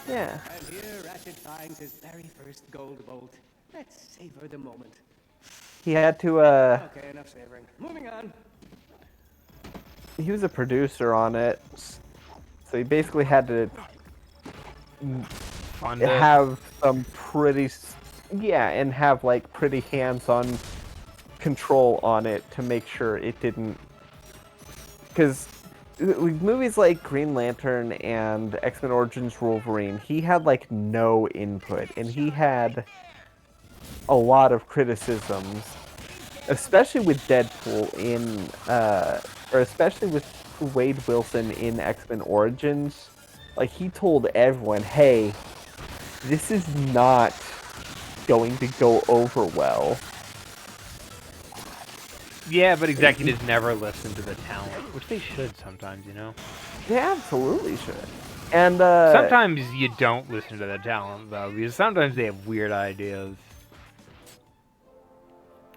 Yeah. And here Ratchet finds his very first gold bolt. Let's savor the moment. He had to. Okay, enough savoring. Moving on. He was a producer on it, so he basically had to Fund it. have some pretty, yeah, and have like pretty hands-on control on it to make sure it didn't, because movies like Green Lantern and X-Men Origins Wolverine, he had like no input, and he had a lot of criticisms, especially with Deadpool or especially with Wade Wilson in X-Men Origins. Like, he told everyone, hey, this is not going to go over well. Yeah, but executives never listen to the talent, which they should sometimes, you know? They absolutely should. And sometimes you don't listen to the talent, though, because sometimes they have weird ideas.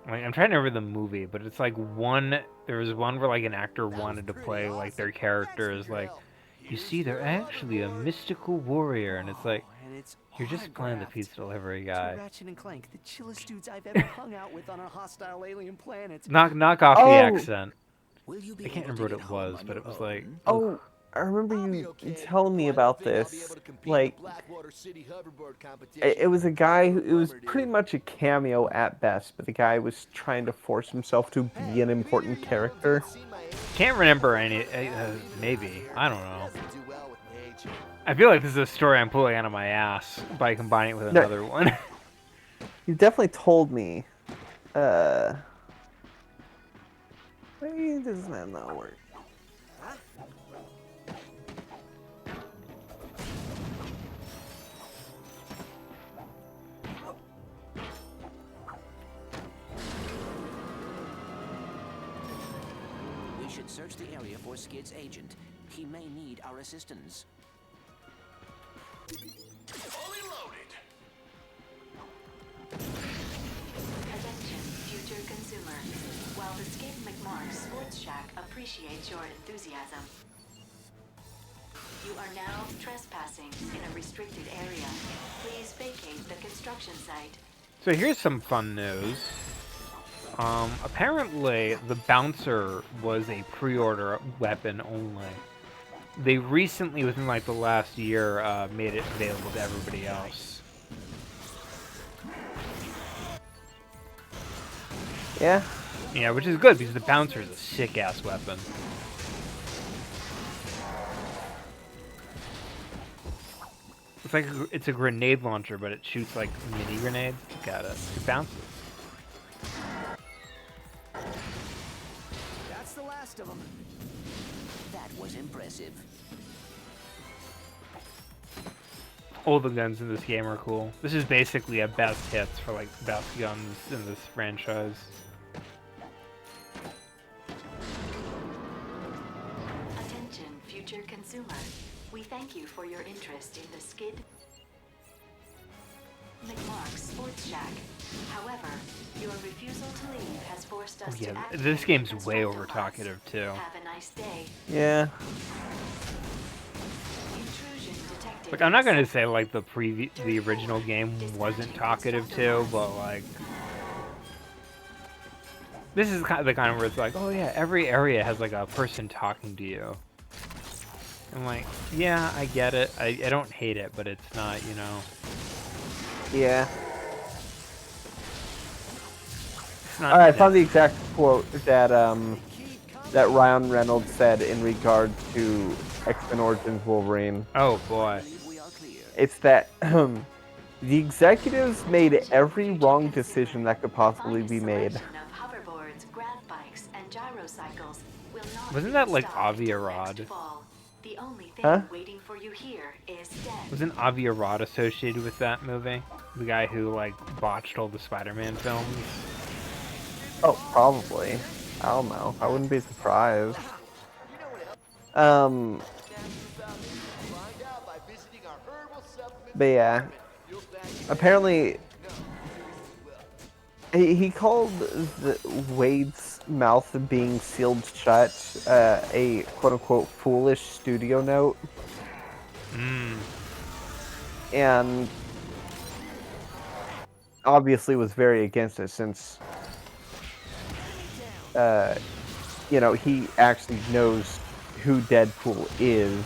Like, I'm trying to remember the movie, but it's like there was one where like an actor wanted to play like their character as like, you see, they're actually a mystical warrior, and it's like, you're just playing the pizza delivery guy. Ratchet and Clank, the chillest dudes I've ever hung out with on a hostile alien planet. Knock off the accent. I can't remember what it was, but it was like, oh, I remember you telling me about this. Like, it was a guy who, it was pretty much a cameo at best, but the guy was trying to force himself to be an important character. Can't remember any, maybe, I don't know. I feel like this is a story I'm pulling out of my ass by combining it with another one. You definitely told me. Maybe this might not work. We should search the area for Skid's agent. He may need our assistance. Fully loaded. Attention, future consumer. While the Skid McMark Sports Shack appreciates your enthusiasm, you are now trespassing in a restricted area. Please vacate the construction site. So here's some fun news. Apparently, the bouncer was a pre-order weapon only. They recently, within like the last year, made it available to everybody else. Yeah. Yeah, which is good because the bouncer is a sick-ass weapon. It's like it's a grenade launcher, but it shoots like mini grenades. Look at it. It bounces. That's the last of them. That was impressive. All the guns in this game are cool. This is basically a best hits for like best guns in this franchise. Attention, future consumer. We thank you for your interest in the Skid McMark Sports Shack. However, your refusal to leave has forced us to activate This game's the way constructor over bots. talkative too. Have a nice day. Yeah. Intrusion detected. Like, I'm not gonna say like the original game wasn't talkative too, but like this is kind of the kind where it's like, oh yeah, every area has like a person talking to you. I'm like, yeah, I get it. I don't hate it, but it's not, you know. Yeah. It's not. I found the exact quote that that Ryan Reynolds said in regard to X-Men Origins Wolverine. Oh boy. It's that the executives made every wrong decision that could possibly be made. Hoverboards, grav bikes, and gyrocycles will not Wasn't that like Avi Arad? The only thing Huh? waiting for you here is death. Wasn't Avi Arad associated with that movie? The guy who like botched all the Spider-Man films? Oh, probably. I don't know. I wouldn't be surprised. But yeah, apparently he called Wade's mouth being sealed shut a quote-unquote foolish studio note. And obviously was very against it since, he actually knows who Deadpool is.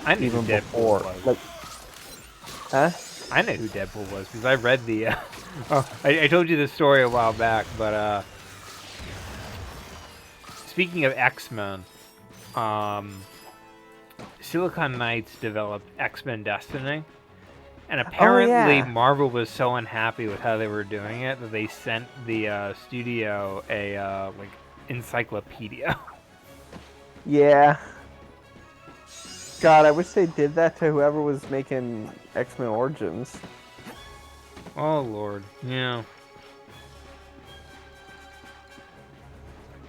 I knew even who Deadpool before. was. Like, huh? I know who Deadpool was because I read the. I told you this story a while back, but speaking of X-Men, Silicon Knights developed X-Men Destiny, and apparently Marvel was so unhappy with how they were doing it that they sent the studio a like encyclopedia. Yeah. God, I wish they did that to whoever was making X-Men Origins. Oh Lord, yeah.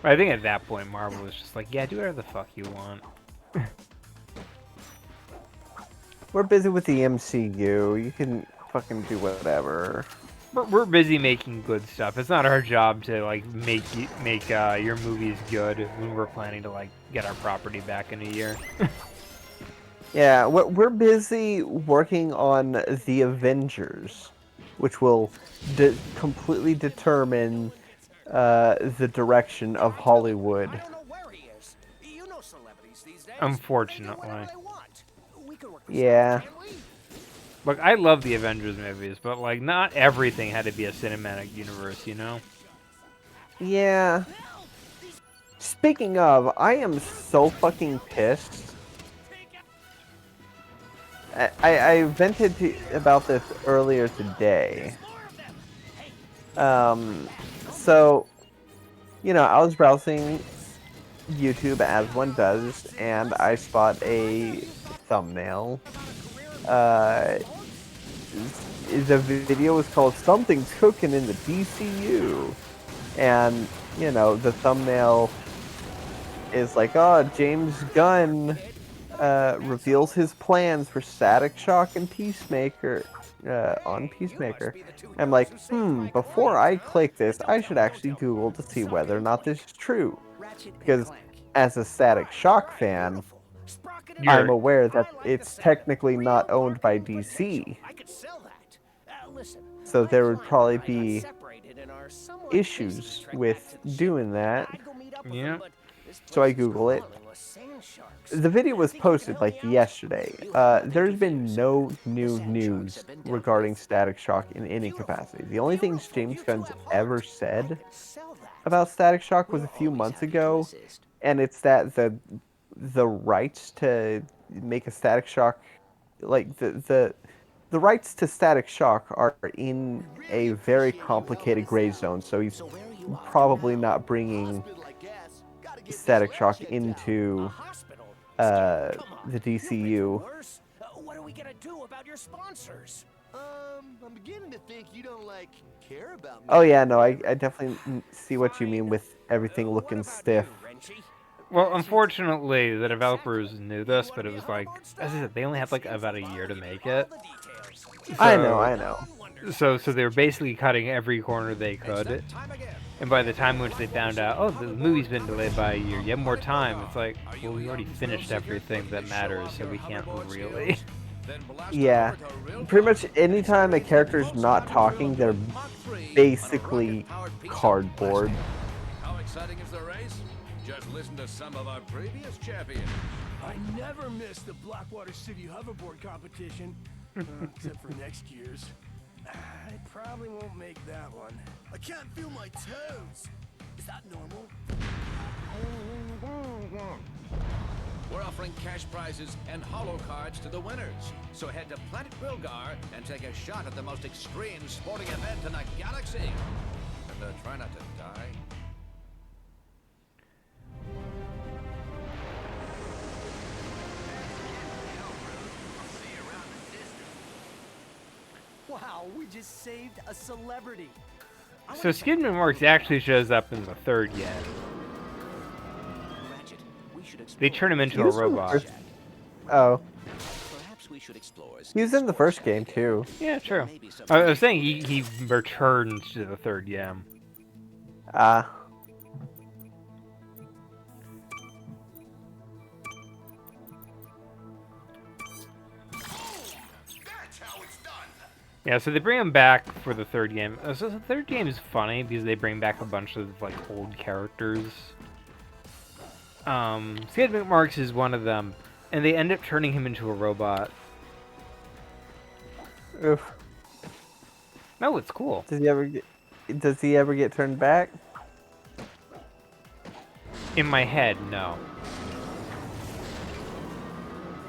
I think at that point Marvel was just like, yeah, do whatever the fuck you want. We're busy with the MCU. You can fucking do whatever. We're busy making good stuff. It's not our job to like make your movies good when we're planning to like get our property back in a year. Yeah, we're busy working on the Avengers, which will completely determine the direction of Hollywood. Unfortunately. Yeah. Look, I love the Avengers movies, but like not everything had to be a cinematic universe, you know? Yeah. Speaking of, I am so fucking pissed. I vented about this earlier today. So, I was browsing YouTube as one does, and I spot a thumbnail. The video was called "Something's Cooking in the DCU," and the thumbnail is like, "Oh, James Gunn reveals his plans for Static Shock and Peacemaker on Peacemaker." I'm like, before I click this, I should actually Google to see whether or not this is true. Because as a Static Shock fan, I'm aware that it's technically not owned by DC. So there would probably be issues with doing that. Yeah. So I Google it. The video was posted like yesterday. There's been no new news regarding Static Shock in any capacity. The only things James Gunn's ever said about Static Shock was a few months ago, and it's that the rights to make a Static Shock, like the rights to Static Shock are in a very complicated gray zone, so he's probably not bringing Static Shock into the DCU. What are we gonna do about your sponsors? I'm beginning to think you don't care about me. Oh yeah, no, I definitely see what you mean with everything looking stiff. Well, unfortunately, the developers knew this, but it was like, as I said, they only had like about a year to make it. So, I know. So they were basically cutting every corner they could. And by the time which they found out, oh, the movie's been delayed by a year, you have more time. It's like, well, we already finished everything that matters, so we can't really. Yeah. Pretty much anytime a character's not talking, they're basically cardboard. How exciting is the race? Just listen to some of our previous champions. I never missed the Blackwater City hoverboard competition, except for next year's. I probably won't make that one. I can't feel my toes. Is that normal? We're offering cash prizes and holo cards to the winners. So head to Planet Wilgar and take a shot at the most extreme sporting event in the galaxy. And try not to die. Wow, we just saved a celebrity. So Skidman Works actually shows up in the third game. They turn him into a robot. Oh. Perhaps we should explore. He was in the first game too. Yeah, true. I was saying he returns to the third game. Ah. That's how it's done. Yeah, so they bring him back for the third game. So the third game is funny because they bring back a bunch of like old characters. Skid McMarks is one of them, and they end up turning him into a robot. Oof. No, it's cool. Does he ever get turned back? In my head, no.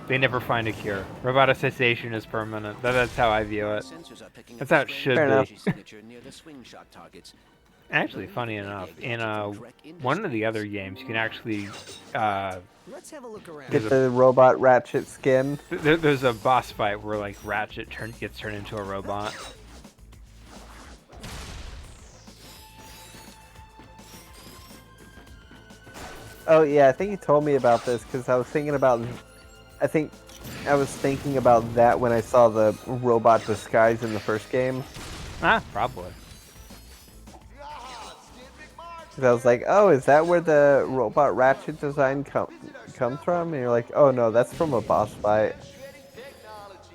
They never find a cure. Roboticization is permanent. That's how I view it. That's how it should be. Actually, funny enough, in one of the other games, you can actually Let's have a look around. Get the robot Ratchet skin. There's a boss fight where like Ratchet gets turned into a robot. Oh yeah, I think you told me about this because I was thinking about. I think I was thinking about that when I saw the robot disguise in the first game. Ah, probably. 'Cause I was like, oh, is that where the robot Ratchet design comes from? And you're like, oh no, that's from a boss fight.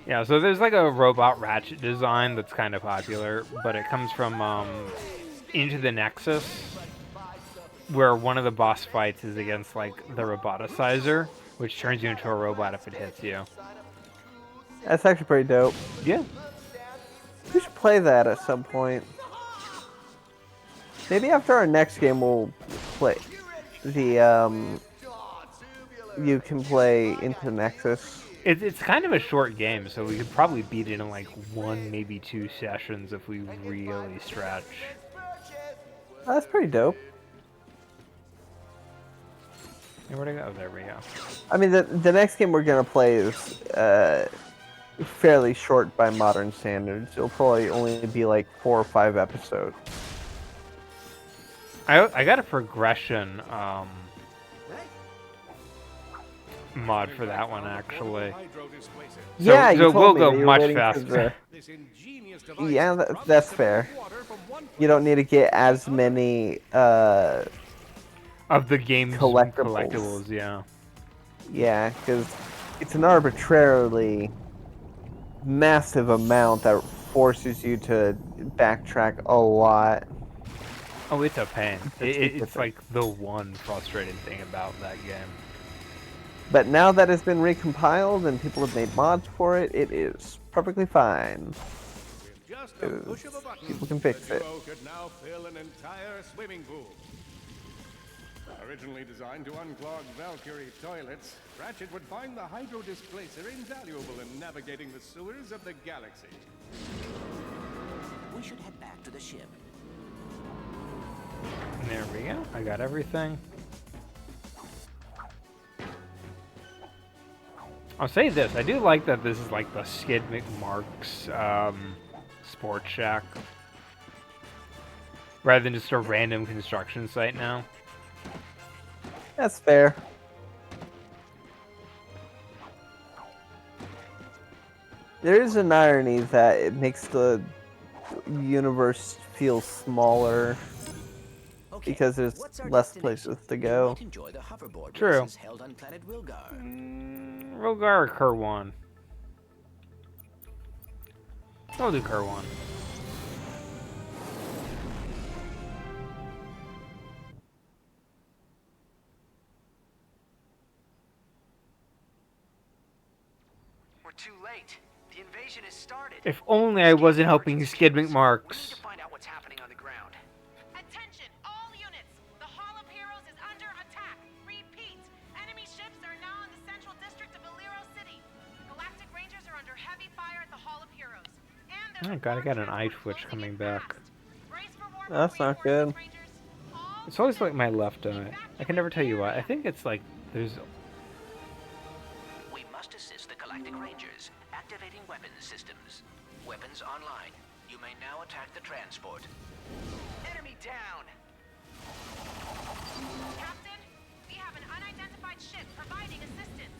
Yeah, so there's like a robot Ratchet design that's kind of popular, but it comes from Into the Nexus, where one of the boss fights is against like the roboticizer, which turns you into a robot if it hits you. That's actually pretty dope. Yeah. We should play that at some point. Maybe after our next game we'll play the you can play Into Nexus. It's kind of a short game, so we could probably beat it in like 1, maybe 2 sessions if we really stretch. That's pretty dope. Hey, where'd I go? Oh, there we go. I mean, the next game we're gonna play is fairly short by modern standards. It'll probably only be like 4 or 5 episodes. I got a progression mod for that one actually. Yeah, so we'll go much faster. Yeah, that's fair. You don't need to get as many of the game's collectibles. Yeah. Yeah, because it's an arbitrarily massive amount that forces you to backtrack a lot. Oh, it's a pain. It's like the one frustrating thing about that game. But now that it's been recompiled and people have made mods for it, it is perfectly fine. People can fix it. Could now fill an entire swimming pool. Originally designed to unclog Valkyrie toilets, Ratchet would find the hydro displacer invaluable in navigating the sewers of the galaxy. We should head back to the ship. There we go. I got everything. I'll say this. I do like that this is like the Skid McMarks sports shack. Rather than just a random construction site now. That's fair. There is an irony that it makes the universe feel smaller because there's less places to go. True. Held on planet Wilgar. Wilgar or Kerwan? I'll do Kerwan. We're too late. The invasion has started. If only I wasn't helping Skid McMarks. Find out what's happening on the ground. Attention, all units! The Hall of Heroes is under attack. Repeat, enemy ships are now in the central district of Illyro City. Galactic Rangers are under heavy fire at the Hall of Heroes. And Oh god, I got an eye twitch coming back. That's not good. It's always like my left eye. I can never tell you why. I think it's like there's. We must assist the Galactic Rangers, activating weapons systems. Weapons online. You may now attack the transport. Enemy down! Captain, we have an unidentified ship providing assistance.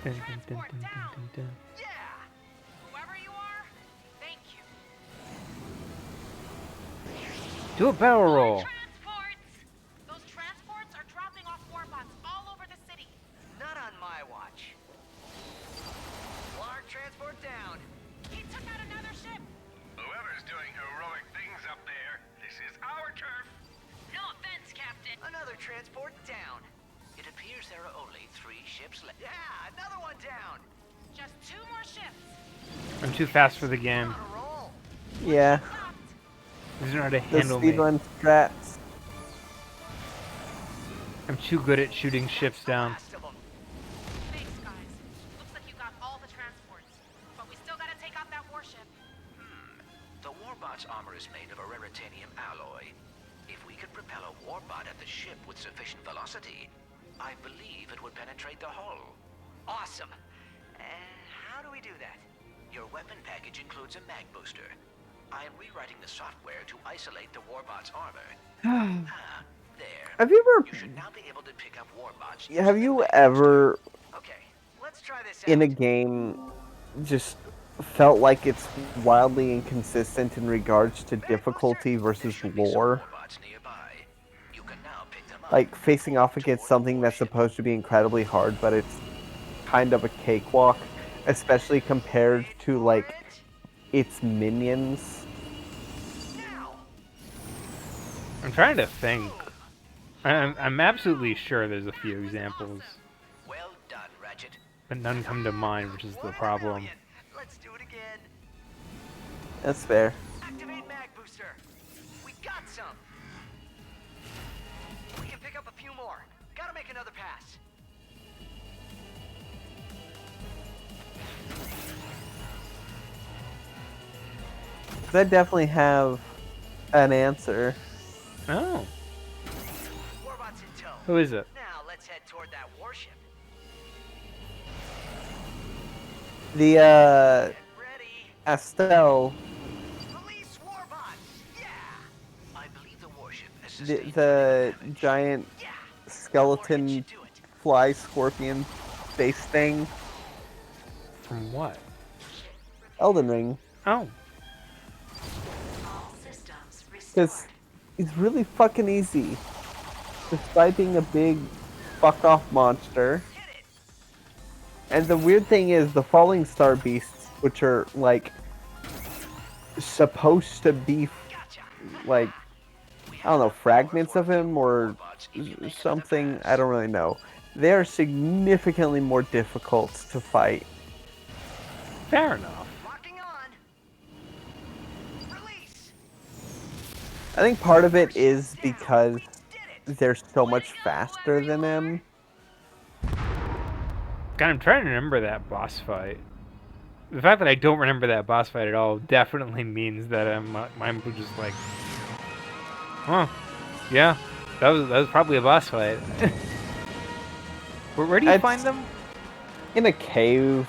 Transport down. Yeah! Whoever you are, thank you. Do a barrel roll. Those transports are dropping off warbots all over the city. Not on my watch. Lark transport down. This is our turf. No offense, Captain. Another transport down. It appears there are only 3 ships left. Yeah, another one down. Just 2 more ships. I'm too fast for the game. Yeah. Doesn't know how to The handle me. speedrun strats. I'm too good at shooting ships down. Thanks, guys. Looks like you got all the transports. But we still gotta take out that warship. The warbot's armor is made of a raritanium alloy. If we could propel a warbot at the ship with sufficient velocity, I believe it would penetrate the hull. Awesome. How do we do that? Your weapon package includes a mag booster. I am rewriting the software to isolate the warbot's armor. There. Have you ever? You should now be able to pick up warbots. Have you ever, Okay, let's try this in a out. game, just felt like it's wildly inconsistent in regards to difficulty versus lore? Like facing off against something that's supposed to be incredibly hard, but it's kind of a cakewalk, especially compared to like its minions. I'm trying to think. I'm absolutely sure there's a few examples. Well done, Ratchet. But none come to mind, which is the problem. Let's do it again. That's fair. Activate mag booster. We got some. We can pick up a few more. Gotta make another pass. I definitely have an answer. Oh. Warbot's in tow. Who is it? Now let's head toward that warship. The Estelle, Release warbot. Yeah. I believe the warship has the giant skeleton fly scorpion face thing. From what? Elden Ring. Oh. Because it's really fucking easy. Despite being a big fuck off monster. And the weird thing is the falling star beasts, which are like supposed to be like, I don't know, fragments of him or something, I don't really know. They are significantly more difficult to fight. Fair enough. I think part of it is because they're so much faster than him. God, I'm trying to remember that boss fight. The fact that I don't remember that boss fight at all definitely means that I'm just like, huh, yeah, that was probably a boss fight. Where do you find them? In a cave.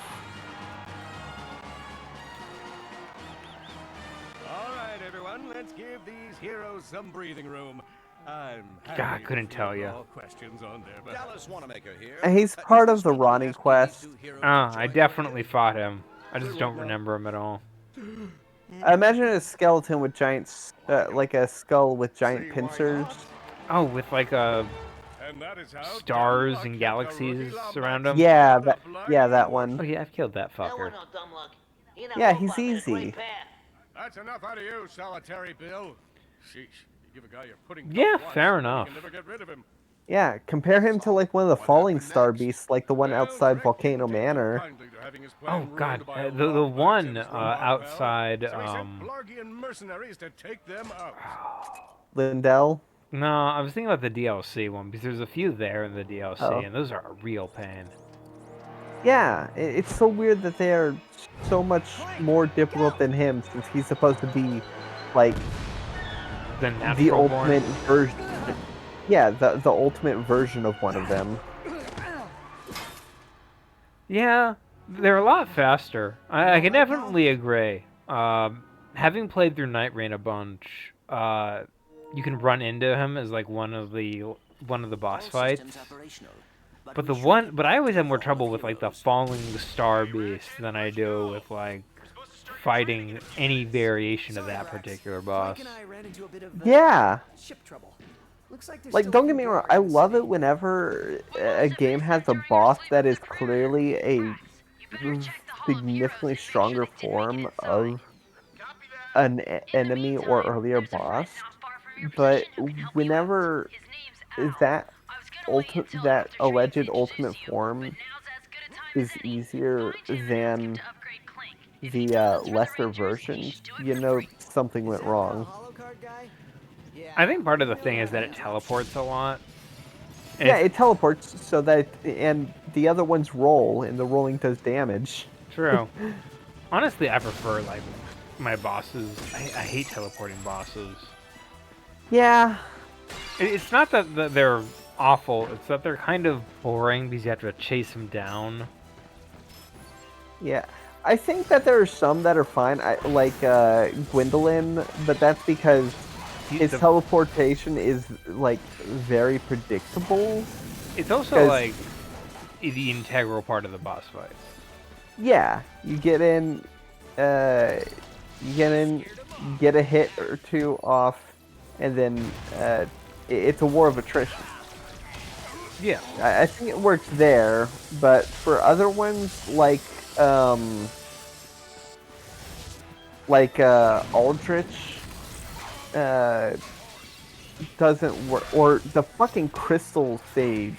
All right, everyone, let's give these heroes some breathing room. I'm God, I couldn't tell you. all questions on their behalf. Dallas Wanamaker here. He's part of the Ronnie quest. I definitely fought him. I just don't remember him at all. I imagine a skeleton with giant, like a skull with giant pincers. Oh, with like stars and galaxies around him. Yeah, that one. Oh yeah, I've killed that fucker. Yeah, he's easy. That's enough out of you, solitary Bill. Sheesh, you give a guy your pudding. Yeah, cup fair once, enough. You can never get rid of him. Yeah, compare him to like one of the falling star beasts, like the one outside Volcano Manor. Oh god, the one outside. Blargian mercenaries to take them out. Lindell. No, I was thinking about the DLC one because there's a few there in the DLC, and those are a real pain. Yeah, it's so weird that they are so much more difficult than him, since he's supposed to be like the ultimate version. Yeah, the ultimate version of one of them. Yeah, they're a lot faster. I can definitely agree. Having played through Night Rain a bunch, you can run into him as like one of the boss fights. But I always have more trouble with like the falling star beast than I do with like fighting any variation of that particular boss. Yeah. Like, don't get me wrong, I love it whenever a game has a boss that is clearly a significantly stronger form of an enemy or earlier boss. but whenever that alleged ultimate form is easier than the lesser versions, you know something went wrong. I think part of the thing is that it teleports a lot. And Yeah, it teleports so that, and the other ones roll, and the rolling does damage. True. Honestly, I prefer, like, my bosses. I hate teleporting bosses. Yeah. It's not that they're awful, it's that they're kind of boring because you have to chase them down. Yeah. I think that there are some that are fine, like Gwendolyn, but that's because his teleportation is, like, very predictable. It's also, like, the integral part of the boss fight. Yeah, you get in, get a hit or two off, and then it's a war of attrition. Yeah. I think it works there, but for other ones, like Aldrich, doesn't work, or the fucking Crystal Sage.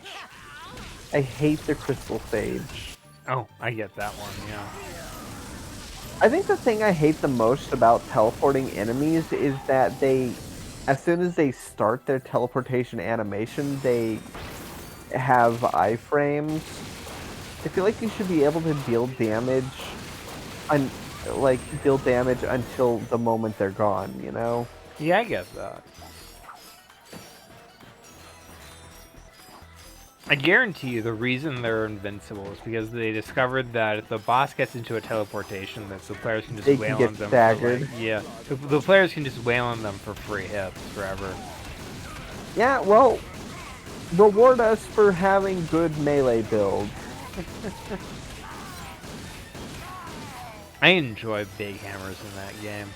I hate the Crystal Sage. Oh, I get that one, yeah. I think the thing I hate the most about teleporting enemies is that they, as soon as they start their teleportation animation, they have iframes. I feel like you should be able to deal damage, deal damage until the moment they're gone, you know? Yeah, I get that. I guarantee you the reason they're invincible is because they discovered that if the boss gets into a teleportation, that the players can just wail on them. Staggered. The players can just wail on them for free hits forever. Yeah, well, reward us for having good melee builds. I enjoy big hammers in that game.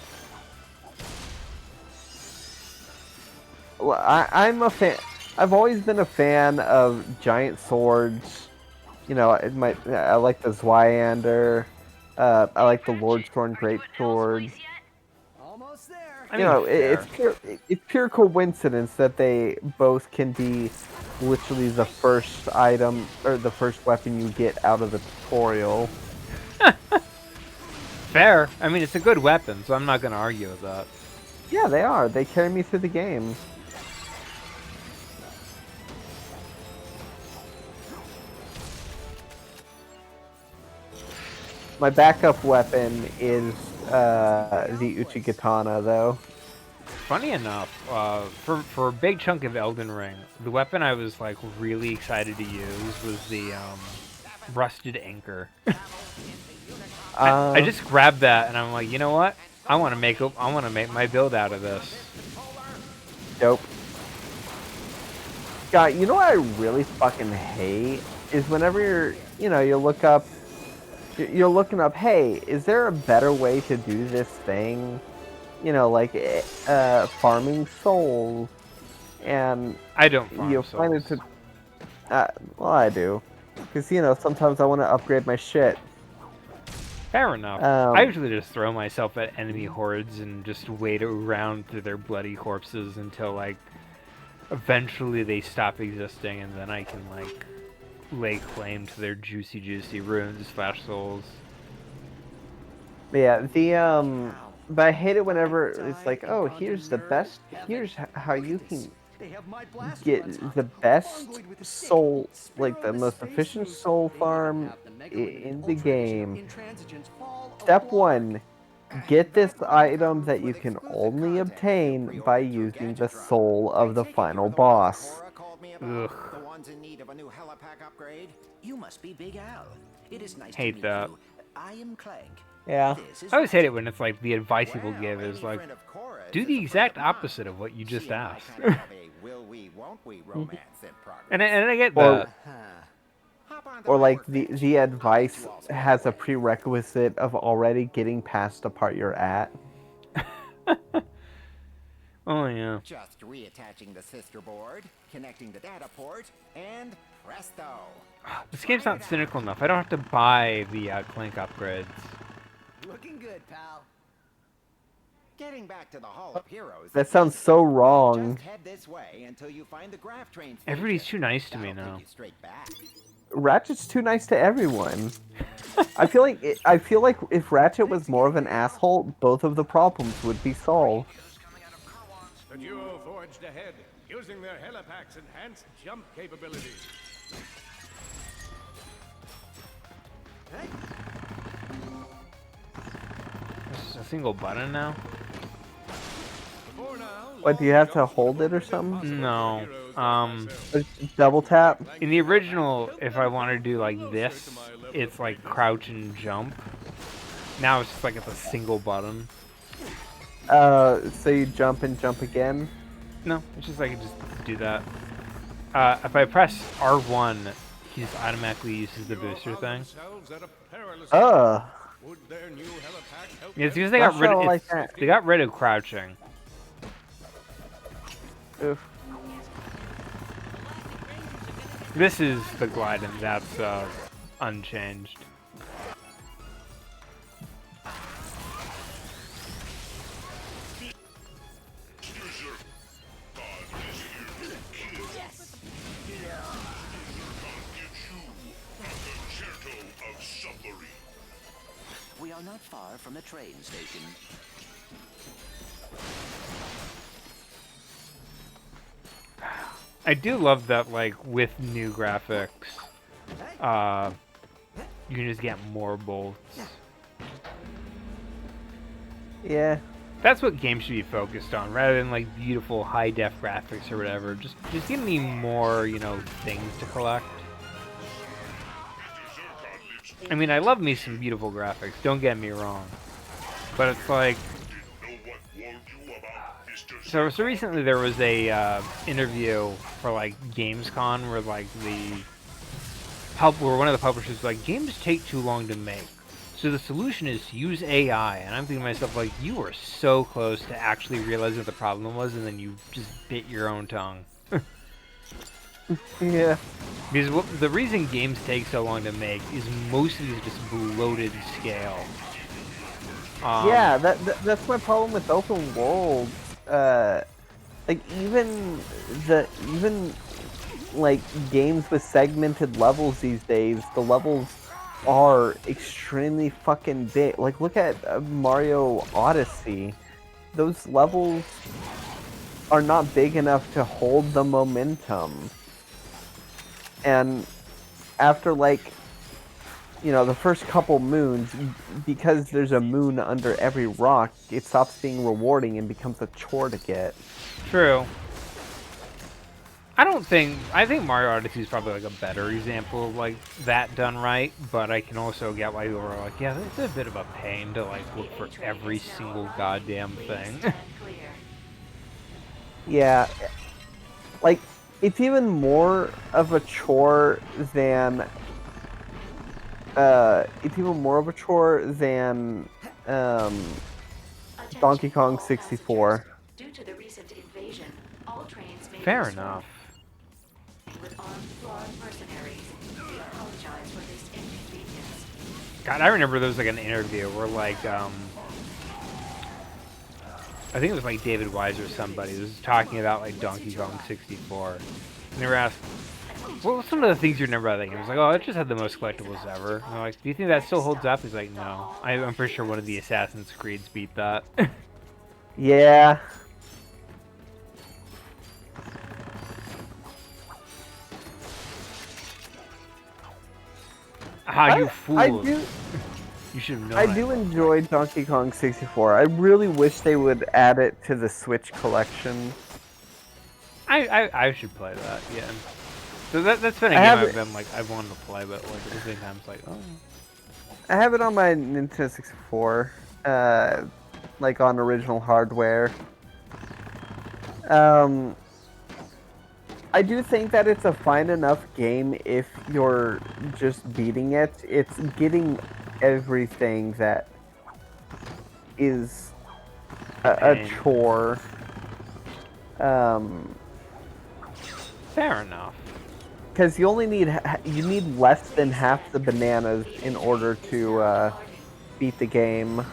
Well, I'm a fan. I've always been a fan of giant swords. You know, I like the Zwyander. I like the Lordstorn Greatsword. Almost there. You know, it's pure coincidence that they both can be literally the first item or the first weapon you get out of the tutorial. Fair. I mean, it's a good weapon, so I'm not going to argue with that. Yeah, they are. They carry me through the game. My backup weapon is the Uchigatana, though. Funny enough, for a big chunk of Elden Ring, the weapon I was like really excited to use was the rusted anchor. I just grabbed that and I'm like, you know what? I want to make my build out of this. Dope. God, you know what I really fucking hate is whenever you're looking up, hey, is there a better way to do this thing? You know, like farming souls, and I don't farm you'll souls. find it to. Well, I do, because sometimes I want to upgrade my shit. Fair enough. I usually just throw myself at enemy hordes and just wait around through their bloody corpses until like eventually they stop existing, and then I can like lay claim to their juicy runes / souls. Yeah, but I hate it whenever it's like, oh, here's how you can get the best soul, like the most efficient soul farm in the game. Step 1, get this item that you can only obtain by using the soul of the final boss. Ugh. The ones in need of a new helipack upgrade. You must be Big Al. It is nice Hate to meet that. you. I am Clank. Yeah. I always hate it when it's like the advice people give is like, do the exact opposite of what you just asked. and I get that. Or like the advice has a prerequisite of already getting past the part you're at. Oh yeah. Just reattaching the sister board, connecting the data port, and presto. This game's not cynical enough. I don't have to buy the Clank upgrades. Looking good, pal. Getting back to the Hall of Heroes. That sounds so wrong. Just head this way until you find the Graph train station. Everybody's too nice to me That'll now. take you straight back. Ratchet's too nice to everyone. I feel like if Ratchet was more of an asshole, both of the problems would be solved. The duo forged ahead, using their helipack's enhanced jump capabilities. It's a single button now? What, do you have to hold it or something? No. Double tap? In the original, if I wanted to do like this, it's like crouch and jump. Now it's just like it's a single button. So you jump and jump again? No, it's just like I just do that. If I press R1, he just automatically uses the booster thing. Yeah, it's because they got rid of crouching. Oof. This is the glide, and that's unchanged. We are not far from the train station. I do love that, like, with new graphics, you can just get more bolts. Yeah. That's what games should be focused on, rather than, like, beautiful high-def graphics or whatever. Just give me more, you know, things to collect. I mean, I love me some beautiful graphics, don't get me wrong. But it's like... So recently there was a interview for, like, Gamescom where, like, where one of the publishers was like, games take too long to make. So the solution is to use AI. And I'm thinking to myself, like, you were so close to actually realizing what the problem was, and then you just bit your own tongue. Yeah. Because the reason games take so long to make is mostly just bloated scale. Yeah, that's my problem with open world. Like even like games with segmented levels these days, the levels are extremely fucking big. Like look at Mario Odyssey. Those levels are not big enough to hold the momentum. And after, like, you know, the first couple moons, because there's a moon under every rock, it stops being rewarding and becomes a chore to get. True. I think Mario Odyssey is probably, like, a better example of, like, that done right, but I can also get why people are like, yeah, it's a bit of a pain to, like, look for every single goddamn thing. Yeah. Like... It's even more of a chore than Donkey Kong 64. Due to the recent invasion, all trains may Fair enough. With armed flawed mercenaries. We apologize for this inconvenience. God, I remember there was like an interview where like I think it was like David Wise or somebody was talking about like Donkey Kong 64. And they were asked, what were some of the things you remember about that game? It was like, oh, it just had the most collectibles ever. And I'm like, do you think that still holds up? He's like, no. I'm pretty sure one of the Assassin's Creeds beat that. Yeah. You fool. You should have known. I do enjoy Donkey Kong 64. I really wish they would add it to the Switch collection. I should play that, yeah. So that's been a game I've wanted to play, but like at the same time it's like, oh. I have it on my Nintendo 64, like on original hardware. I do think that it's a fine enough game if you're just beating it. It's getting everything that is a chore. Fair enough. Because you only need less than half the bananas in order to beat the game.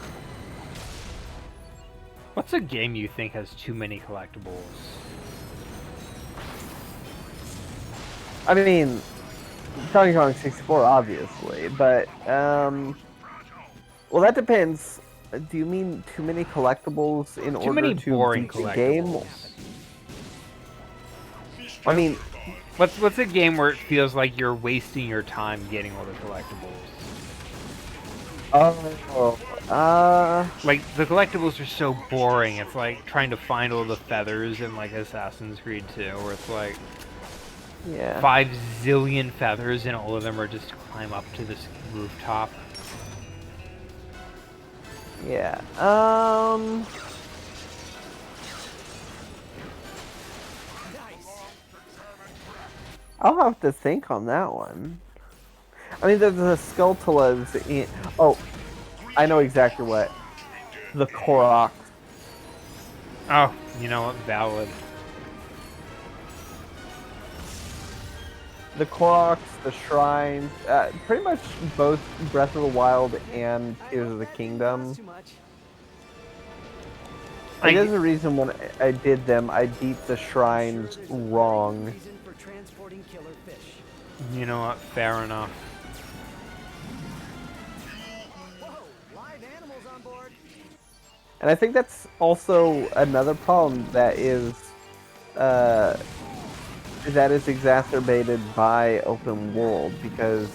What's a game you think has too many collectibles? I mean, Donkey Kong 64, obviously, but, well, that depends. Do you mean too many collectibles in Too order many to boring beat the game? collectibles. I mean, what's a game where it feels like you're wasting your time getting all the collectibles? Like, the collectibles are so boring. It's like trying to find all the feathers in, like, Assassin's Creed 2, where it's like... Yeah. 5 zillion feathers, and all of them are just to climb up to this rooftop. Yeah. I'll have to think on that one. I mean, there's the Skulltulas in... Oh, I know exactly what. The Koroks. Oh, you know what? Valid. The Koroks, the shrines, pretty much both Breath of the Wild and Tears of the Kingdom. Like, there's a reason when I did them, I beat the shrines wrong. You know what? Fair enough. And I think that's also another problem that is exacerbated by open world, because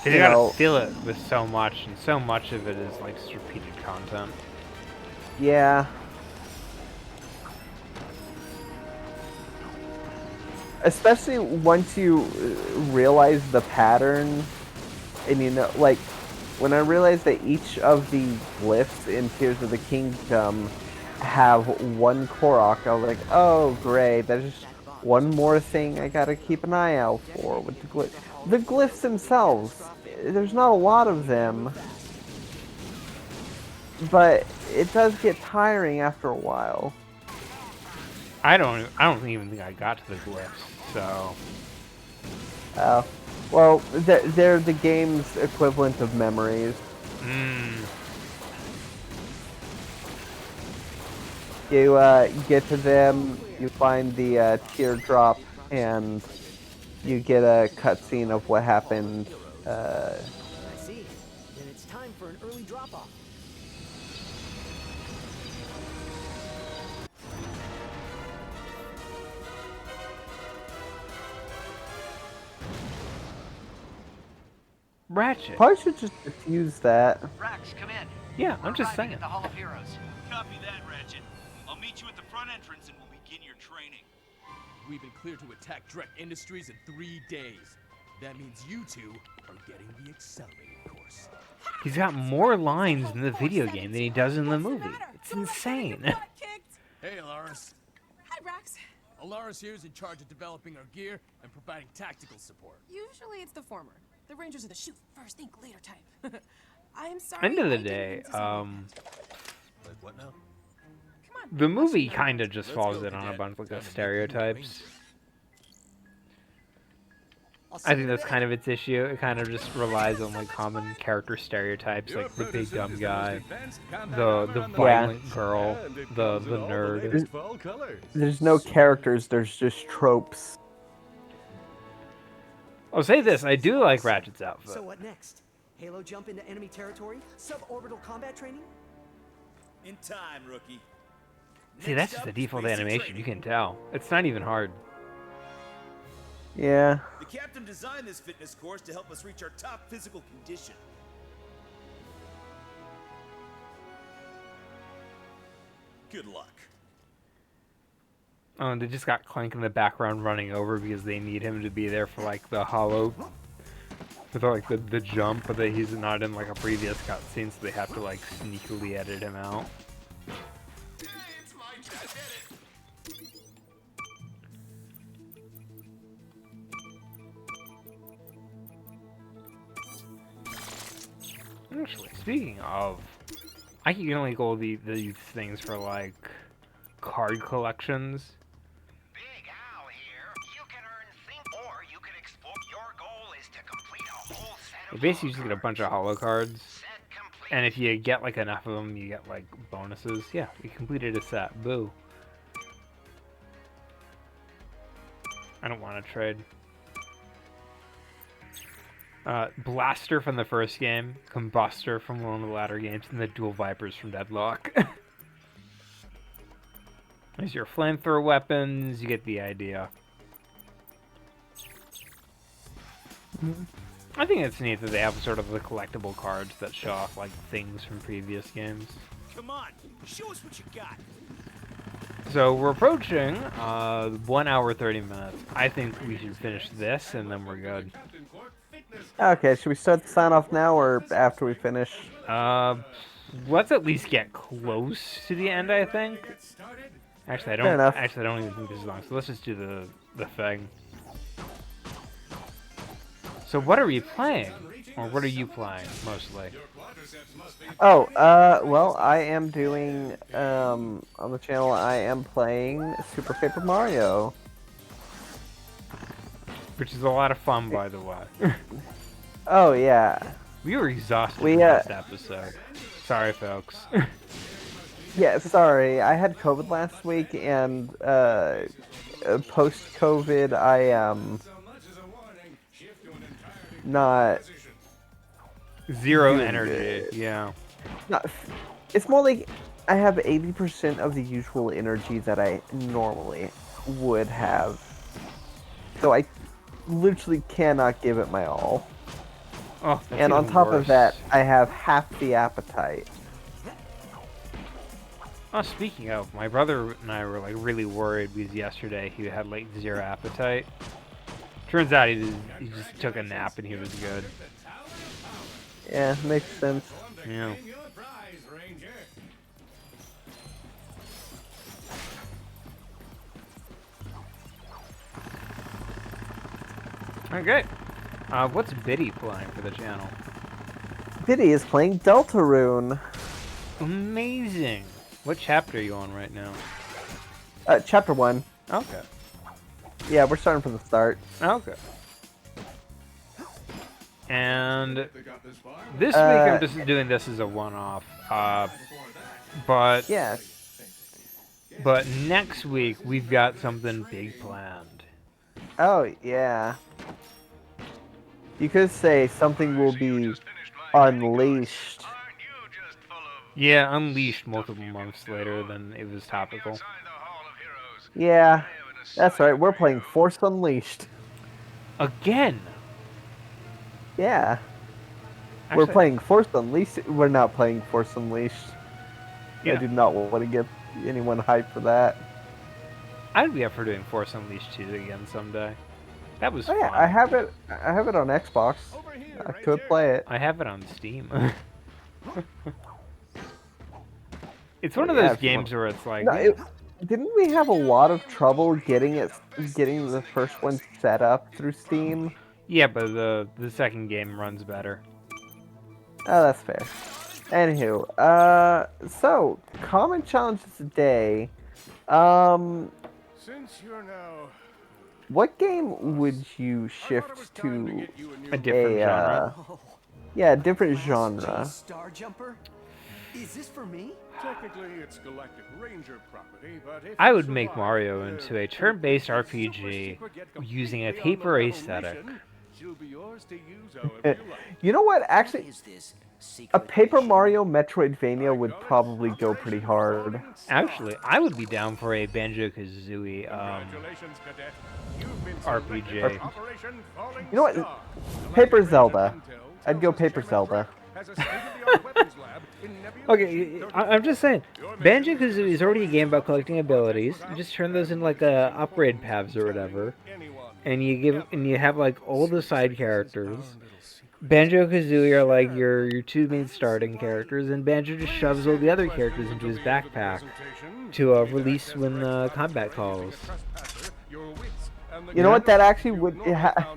You gotta fill it with so much, and so much of it is like just repeated content. Yeah. Especially once you realize the pattern, and you know, like, when I realized that each of the glyphs in Tears of the Kingdom have one Korok, I was like, oh great, there's just one more thing I gotta keep an eye out for with the glyphs. The glyphs themselves, there's not a lot of them, but it does get tiring after a while. I don't even think I got to the glyphs, so... Well, they're the game's equivalent of memories. You get to them, you find the teardrop, and you get a cutscene of what happened. I see. Then it's time for an early drop-off. Ratchet. Probably should just diffuse that. Rax, come in. Yeah, I'm just saying. At the Hall of Heroes. Copy that, Ratchet. I'll meet you at the front entrance and we'll begin your training. We've been cleared to attack Drek Industries in 3 days. That means you two are getting the accelerated course. He's got more lines in the video game than he does in the movie. It's insane. Hey, Alaris. Hi, Rax. Alaris here is in charge of developing our gear and providing tactical support. Usually it's the former. The Rangers are the shoot first, think later type. I'm sorry. End of the day, Like what now? the movie kind of just falls in on a bunch of stereotypes. I think that's kind of its issue. It kind of just relies on like common character stereotypes, like the big dumb guy, the violent girl, the nerd. There's no characters, there's just tropes. I'll say this, I do like Ratchet's outfit. So what next? Halo jump into enemy territory? Suborbital combat training? In time, rookie. See, that's just the default animation, you can tell. It's not even hard. Yeah. The captain designed this fitness course to help us reach our top physical condition. Good luck. Oh, and they just got Clank in the background running over because they need him to be there for like the hollow, for like the jump, but that he's not in like a previous cutscene, so they have to like sneakily edit him out. Actually, speaking of, I can only go these things for like card collections. Big Al here. You can earn think, or you can explore. Your goal is to complete a whole set You of basically just get a bunch of holo cards, And if you get like enough of them, you get like bonuses. Yeah, we completed a set. Boo. I don't want to trade. Blaster from the first game, Combuster from one of the latter games, and the Dual Vipers from Deadlock. There's your flamethrower weapons, you get the idea. I think it's neat that they have sort of the collectible cards that show off like things from previous games. Come on, show us what you got. So we're approaching 1 hour 30 minutes. I think we should finish this and then we're good. Okay, should we start the sign off now or after we finish? Let's at least get close to the end, I think. Actually, I don't. Actually, I don't even think this is long. So let's just do the thing. So what are we playing, or what are you playing mostly? Oh, well, I am doing on the channel. I am playing Super Paper Mario, which is a lot of fun, by the way. Oh yeah. We were exhausted in last episode. Sorry, folks. Yeah, sorry. I had COVID last week, and post-COVID, I am not zero energy. Yeah. Not. It's more like I have 80% of the usual energy that I normally would have, so I literally cannot give it my all. Oh, and on top of that, I have half the appetite. Oh, speaking of, my brother and I were like really worried because yesterday he had like zero appetite. Turns out he just took a nap and he was good. Yeah, makes sense. Yeah. Okay. What's Biddy playing for the channel? Biddy is playing Deltarune. Amazing. What chapter are you on right now? Chapter 1. Okay. Yeah, we're starting from the start. Okay. And this week I'm just doing this as a one-off. But yeah. But next week we've got something big planned. Oh yeah. You could say something will be unleashed. Yeah, unleashed multiple months later than it was topical. Yeah, that's right. We're playing Force Unleashed. Again? Yeah. Actually, we're playing Force Unleashed. We're not playing Force Unleashed. Yeah. I do not want to get anyone hyped for that. I'd be up for doing Force Unleashed 2 again someday. That was fun. Yeah, I have it on Xbox. I could play it. I have it on Steam. It's one of those games where it's like... No, didn't we have a lot of trouble getting the first one set up through Steam? Yeah, but the second game runs better. Oh, that's fair. Anywho, so common challenges today. Since you're now... What game would you shift to a different genre? Yeah, a different genre. Star Jumper? Is this for me? Technically, it's Galactic Ranger property, but if I would make Mario into a turn-based RPG using a paper aesthetic. You know what? Actually, a Paper Mario Metroidvania would probably go pretty hard. Actually, I would be down for a Banjo-Kazooie RPG. You know what? Paper Zelda. I'd go Paper Zelda. Okay, I'm just saying, Banjo-Kazooie is already a game about collecting abilities. You just turn those into like upgrade paths or whatever, and you have like all the side characters. Banjo-Kazooie are like your two main starting characters, and Banjo just shoves all the other characters into his backpack to release when the combat calls. You know what? That actually would I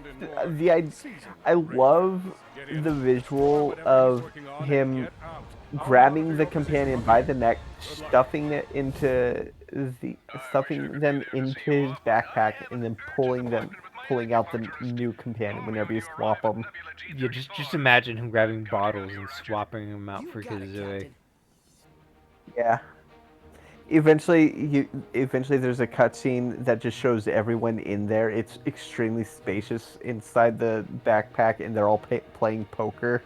love the visual of him grabbing the companion by the neck, stuffing them into his backpack, and then pulling pulling out the new companion whenever you swap them. Yeah, just imagine him grabbing bottles and swapping them out for Kazooie. Yeah. Eventually there's a cutscene that just shows everyone in there. It's extremely spacious inside the backpack, and they're all playing poker.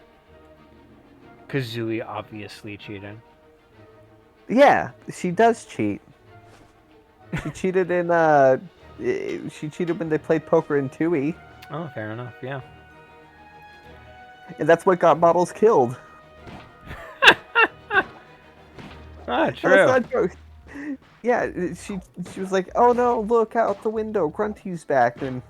Kazooie obviously cheating. Yeah, she does cheat. She cheated in she cheated when they played poker in 2E. Oh, fair enough. Yeah. And that's what got Bottles killed. Ah, true. That's not true. Yeah, she was like, "Oh no, look out the window, Grunty's back," and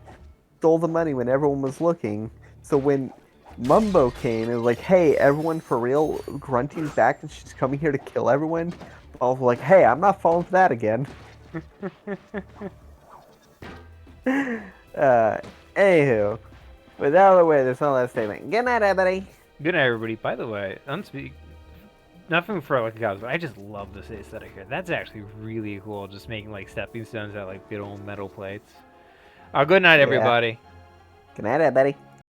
stole the money when everyone was looking. So when Mumbo came and was like, "Hey, everyone, for real, Grunty's back and she's coming here to kill everyone," I was like, "Hey, I'm not falling for that again." Anywho, with that out of the way, there's one last statement. Good night, everybody. Good night, everybody. By the way, nothing for like guys, but I just love this aesthetic here. That's actually really cool. Just making like stepping stones out of like big old metal plates. Good night, everybody. Good night, everybody.